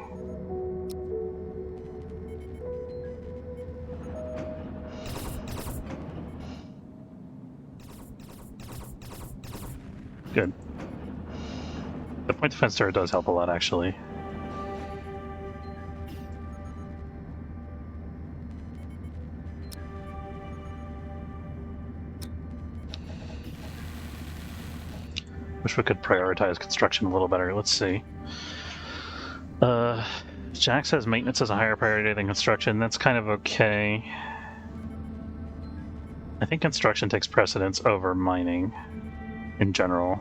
Good. The point defense turret does help a lot, actually. Wish we could prioritize construction a little better. Let's see. Jack says maintenance is a higher priority than construction. That's kind of okay. I think construction takes precedence over mining in general.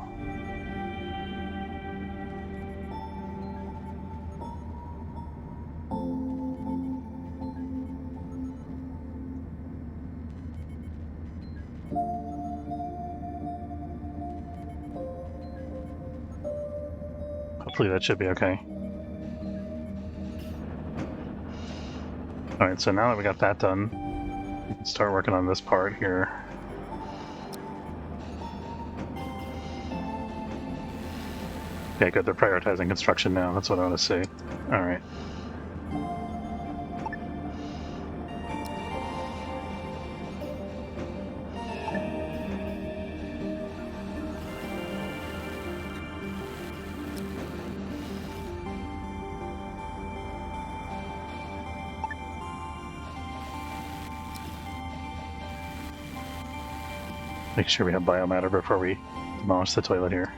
Hopefully that should be okay. Alright, so now that we got that done, we can start working on this part here. Okay, good, they're prioritizing construction now, that's what I want to see. Alright. Make sure we have biomatter before we demolish the toilet here.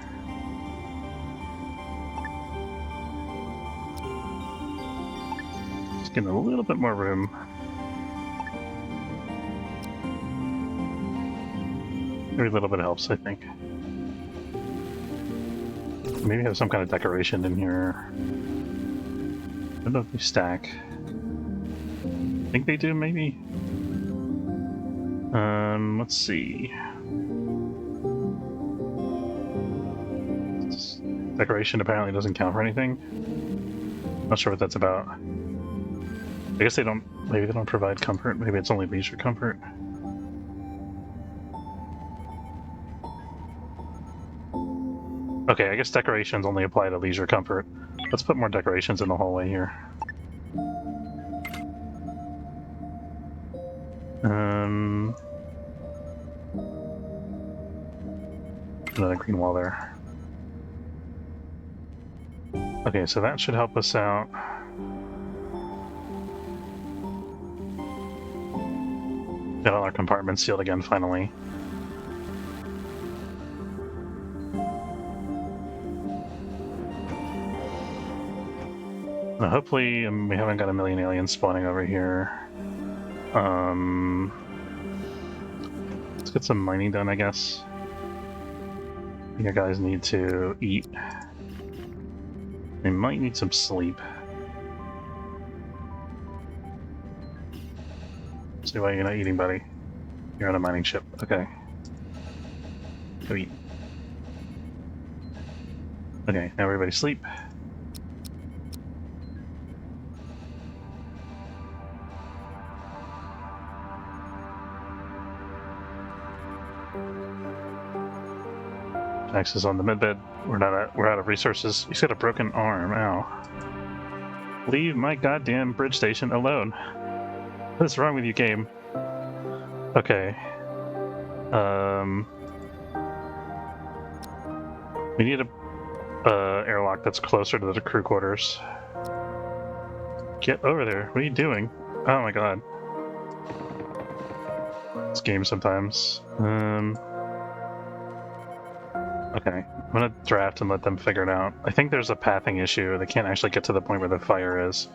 Just getting a little bit more room. Every little bit helps, I think. Maybe have some kind of decoration in here. I don't know if they stack. I think they do, maybe? Let's see. Decoration apparently doesn't count for anything. Not sure what that's about. I guess they don't, maybe they don't provide comfort. Maybe it's only leisure comfort. Okay, I guess decorations only apply to leisure comfort. Let's put more decorations in the hallway here. Another green wall there. Okay, so that should help us out. Got all our compartments sealed again, finally. Now, hopefully, we haven't got a million aliens spawning over here. Let's get some mining done, I guess. You guys need to eat. They might need some sleep. See why you're not eating, buddy. You're on a mining ship. Okay. Go eat. Okay, now everybody sleep. Max is on the medbed. We're out of resources. He's got a broken arm. Ow. Leave my goddamn bridge station alone. What is wrong with you, game? Okay. We need a airlock that's closer to the crew quarters. Get over there. What are you doing? Oh my god. This game sometimes. Okay, I'm gonna draft and let them figure it out. I think there's a pathing issue. They can't actually get to the point where the fire is.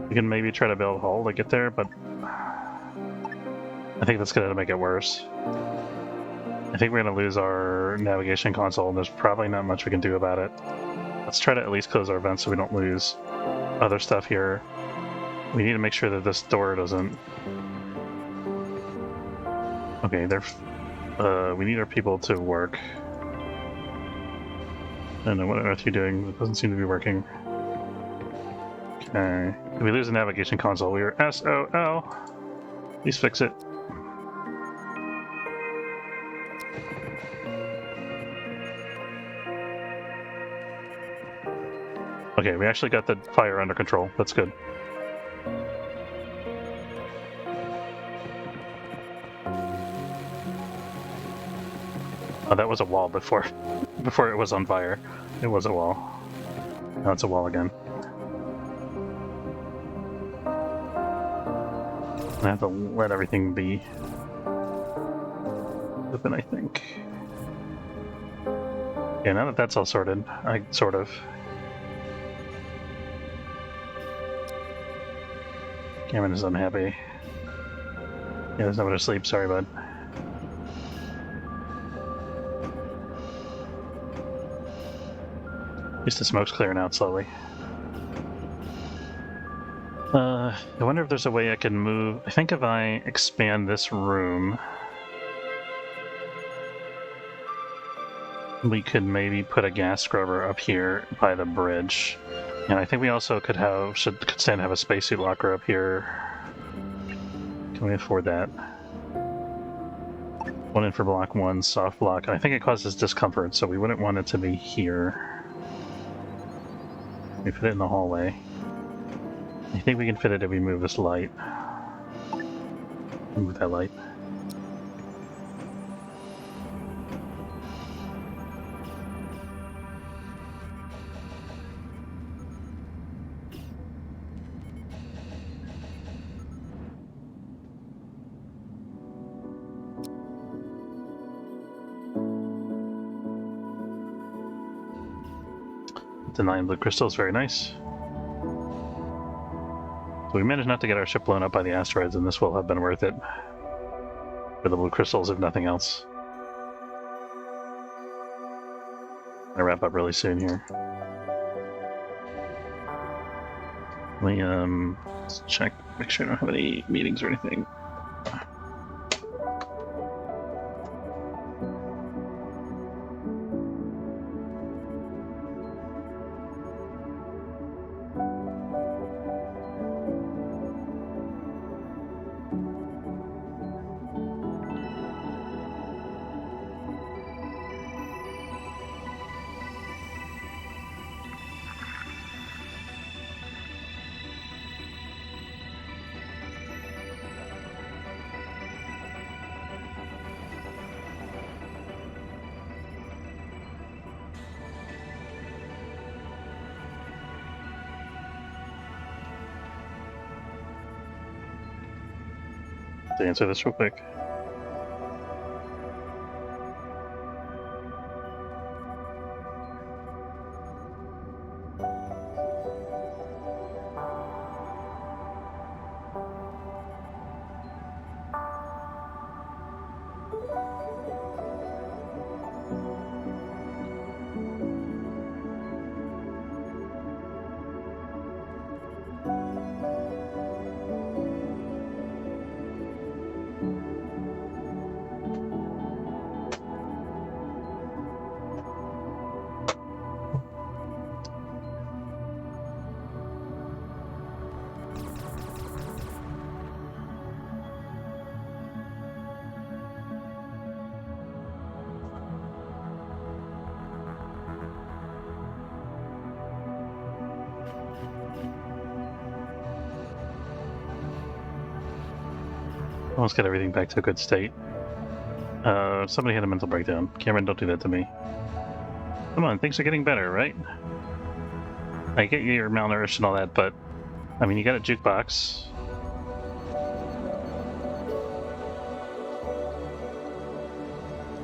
We can maybe try to build a hull to get there, but I think that's gonna make it worse. I think we're gonna lose our navigation console, and there's probably not much we can do about it. Let's try to at least close our vents so we don't lose other stuff here. We need to make sure that this door doesn't... Okay, we need our people to work. I don't know what on earth you're doing. It doesn't seem to be working. Okay. If we lose the navigation console, we are SOL. Please fix it. Okay, we actually got the fire under control. That's good. Oh, that was a wall before it was on fire. It was a wall. Now it's a wall again. I have to let everything be open, I think. Yeah, now that that's all sorted, sort of. Cameron is unhappy. Yeah, there's nowhere to sleep. Sorry, bud. At least the smoke's clearing out slowly. I wonder if there's a way I can move... I think if I expand this room... we could maybe put a gas scrubber up here by the bridge. And I think we also could stand to have a spacesuit locker up here. Can we afford that? One in for block 1, soft block. I think it causes discomfort, so we wouldn't want it to be here. We put it in the hallway. I think we can fit it if we move this light. Move that light. to 9 blue crystals, very nice. So we managed not to get our ship blown up by the asteroids, and this will have been worth it for the blue crystals, if nothing else. I'm gonna wrap up really soon here. Let me let's check, make sure I don't have any meetings or anything. To answer this real quick. Let's get everything back to a good state. Somebody had a mental breakdown. Cameron, don't do that to me. Come on, things are getting better, right? I get you're malnourished and all that, but I mean, you got a jukebox.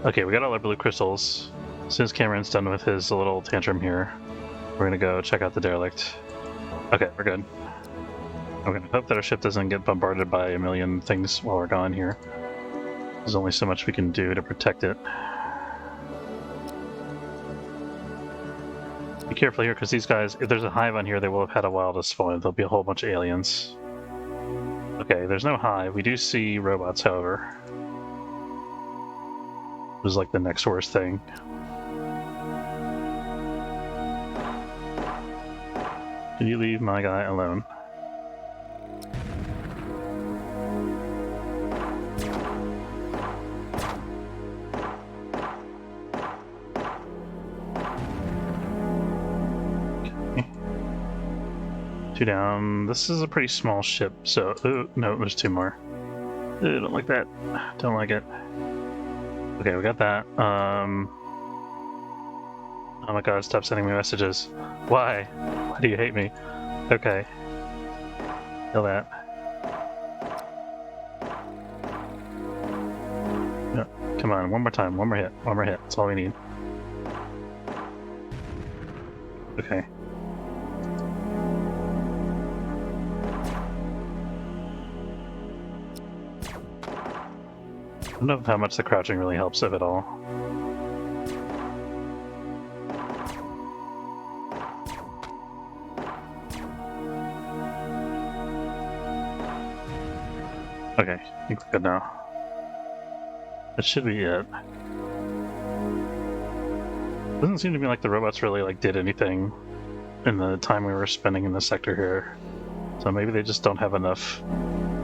Okay, we got all our blue crystals. As soon as Cameron's done with his little tantrum here, we're gonna go check out the derelict. Okay, we're good. I'm gonna hope that our ship doesn't get bombarded by a million things while we're gone here. There's only so much we can do to protect it. Be careful here, because these guys, if there's a hive on here, they will have had a while to spawn. There'll be a whole bunch of aliens. Okay, there's no hive. We do see robots, however. This is like the next worst thing. Can you leave my guy alone? Two down. This is a pretty small ship, so... Ooh, no, there's two more. Ooh, don't like that. Don't like it. Okay, we got that. Oh my god, stop sending me messages. Why? Why do you hate me? Okay. Kill that. No, come on, one more time, one more hit, one more hit. That's all we need. Okay. I don't know how much the crouching really helps, if at all. Okay, I think we're good now. That should be it. Doesn't seem to me like the robots really did anything in the time we were spending in this sector here. So maybe they just don't have enough.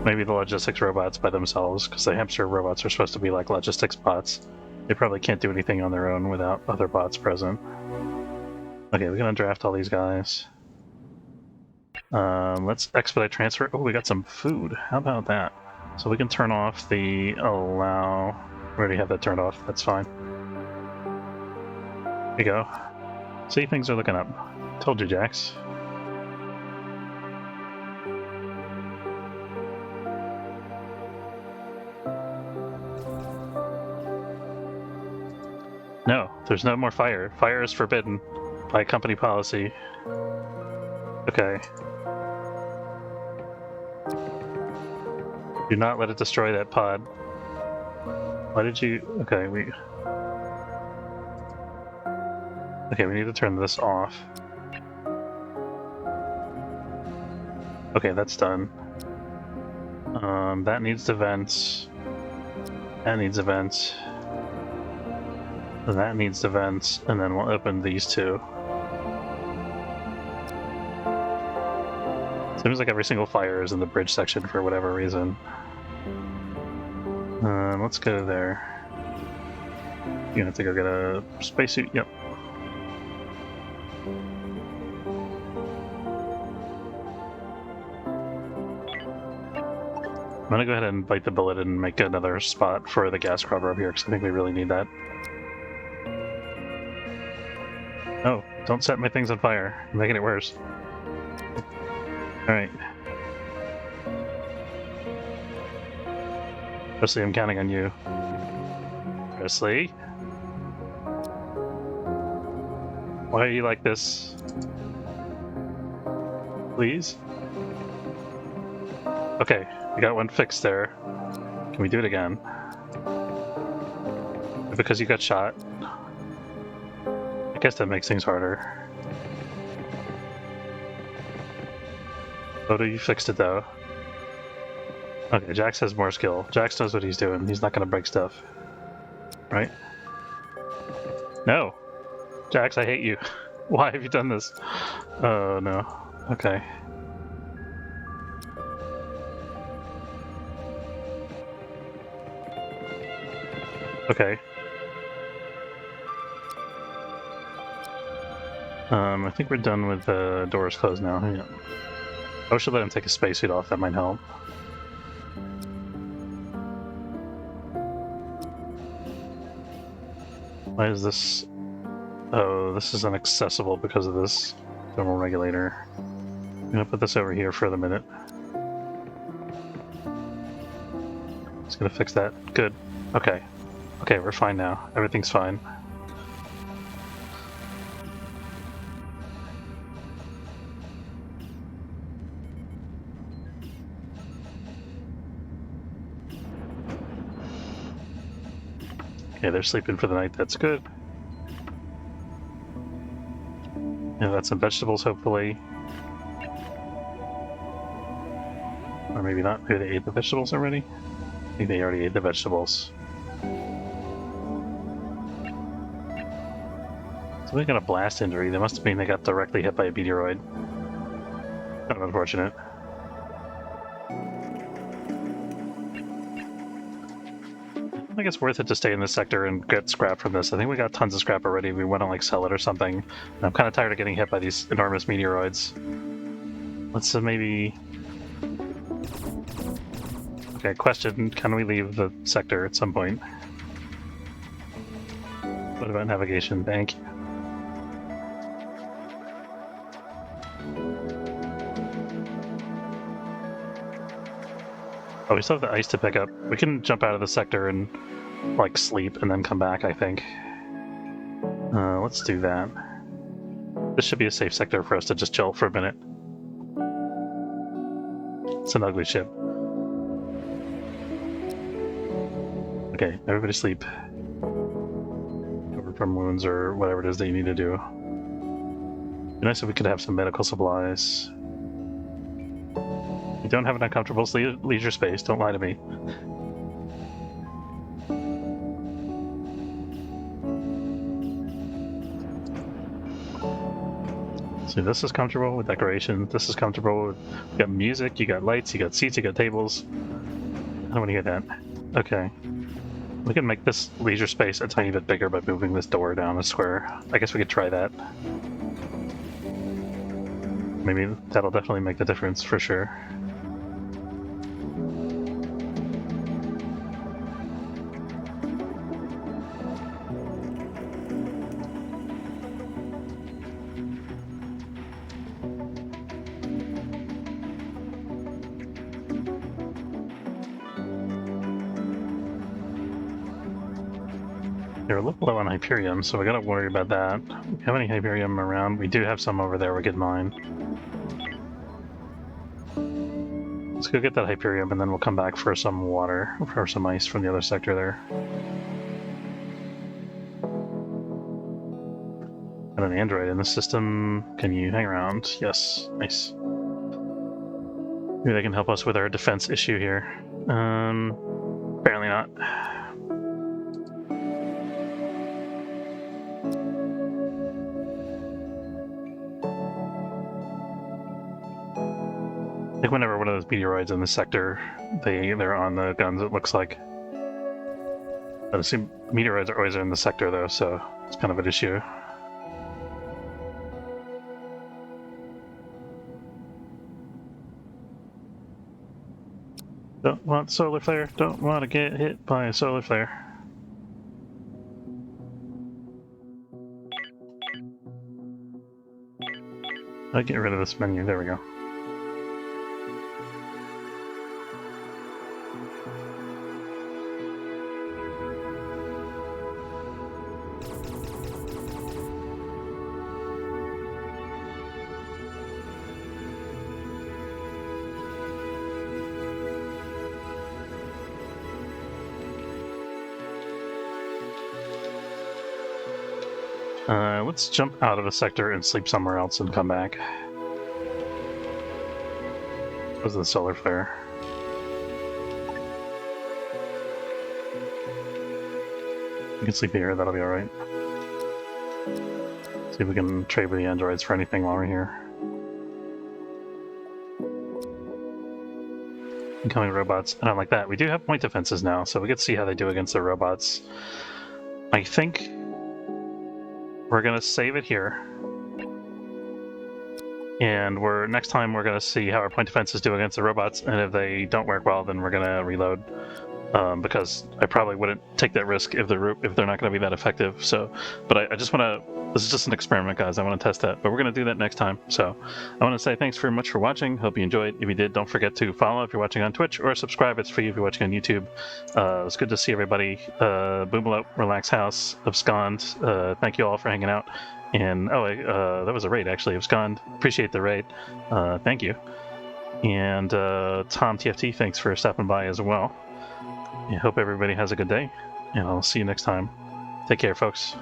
Maybe the logistics robots by themselves, because the hamster robots are supposed to be like logistics bots. They probably can't do anything on their own without other bots present. Okay, we're gonna draft all these guys. Let's expedite transfer. Oh, we got some food. How about that? So we can turn off the allow. We already have that turned off. That's fine. There you go. See, things are looking up. Told you, Jax. No, there's no more fire. Fire is forbidden. By company policy. Okay. Do not let it destroy that pod. Why did you... Okay, we need to turn this off. Okay, that's done. That needs to vent. That needs a vent. And that needs to vent, and then we'll open these two. Seems like every single fire is in the bridge section for whatever reason. Let's go there. You have to go get a spacesuit. Yep. I'm gonna go ahead and bite the bullet and make another spot for the gas scrubber up here, because I think we really need that. Oh, don't set my things on fire. I'm making it worse. Alright. Presley, I'm counting on you. Presley? Why are you like this? Please? Okay, we got one fixed there. Can we do it again? Because you got shot. I guess that makes things harder. Odo, you fixed it though. Okay, Jax has more skill. Jax knows what he's doing. He's not gonna break stuff. Right? No! Jax, I hate you. Why have you done this? Oh no. Okay. Okay. I think we're done with the doors closed now. Yeah. I should let him take a spacesuit off, that might help. Why is this... Oh, this is inaccessible because of this thermal regulator. I'm gonna put this over here for the minute. Just gonna fix that. Good. Okay. Okay, we're fine now. Everything's fine. Okay, they're sleeping for the night. That's good. Yeah, that's some vegetables, hopefully. Or maybe not. Maybe they ate the vegetables already? I think they already ate the vegetables. So they got a blast injury. That must mean they got directly hit by a meteoroid. Kind of unfortunate. I think it's worth it to stay in this sector and get scrap from this. I think we got tons of scrap already. We want to like sell it or something. And I'm kind of tired of getting hit by these enormous meteoroids. Let's maybe... Okay, question. Can we leave the sector at some point? What about navigation? Thank you. Oh, we still have the ice to pick up. We can jump out of the sector and, like, sleep and then come back, I think. Let's do that. This should be a safe sector for us to just chill for a minute. It's an ugly ship. Okay, everybody sleep. Cover from wounds or whatever it is that you need to do. It'd be nice if we could have some medical supplies. You don't have an uncomfortable leisure space, don't lie to me. See, this is comfortable with decoration, this is comfortable with... You got music, you got lights, you got seats, you got tables. I don't want to hear that. Okay. We can make this leisure space a tiny bit bigger by moving this door down a square. I guess we could try that. Maybe that'll definitely make the difference for sure. They're a little low on Hyperium, so we gotta worry about that. Do we have any Hyperium around? We do have some over there we could mine. Let's go get that Hyperium, and then we'll come back for some water, for some ice from the other sector there. Got an android in the system. Can you hang around? Yes. Nice. Maybe they can help us with our defense issue here. Apparently not. I think whenever one of those meteoroids in the sector, they're on the guns, it looks like. I assume meteoroids are always in the sector though, so it's kind of an issue. Don't want solar flare, don't want to get hit by a solar flare. I'll get rid of this menu, there we go. Let's jump out of the sector and sleep somewhere else and come back. Where's the solar flare? We can sleep here, that'll be alright. See if we can trade with the androids for anything while we're here. Incoming robots, and I like that. We do have point defenses now, so we get to see how they do against the robots. I think we're gonna save it here, and next time we're gonna see how our point defenses do against the robots, and if they don't work well, then we're gonna reload. Because I probably wouldn't take that risk if they're not going to be that effective. So, but I just want to. This is just an experiment, guys. I want to test that, but we're going to do that next time. So, I want to say thanks very much for watching. Hope you enjoyed. If you did, don't forget to follow if you're watching on Twitch, or subscribe. It's free if you're watching on YouTube. It's good to see everybody. Boomalope, Relax House, Abscond. Thank you all for hanging out. And that was a raid actually. Abscond. Appreciate the raid. Thank you. And Tom TFT, thanks for stopping by as well. I hope everybody has a good day, and I'll see you next time. Take care, folks.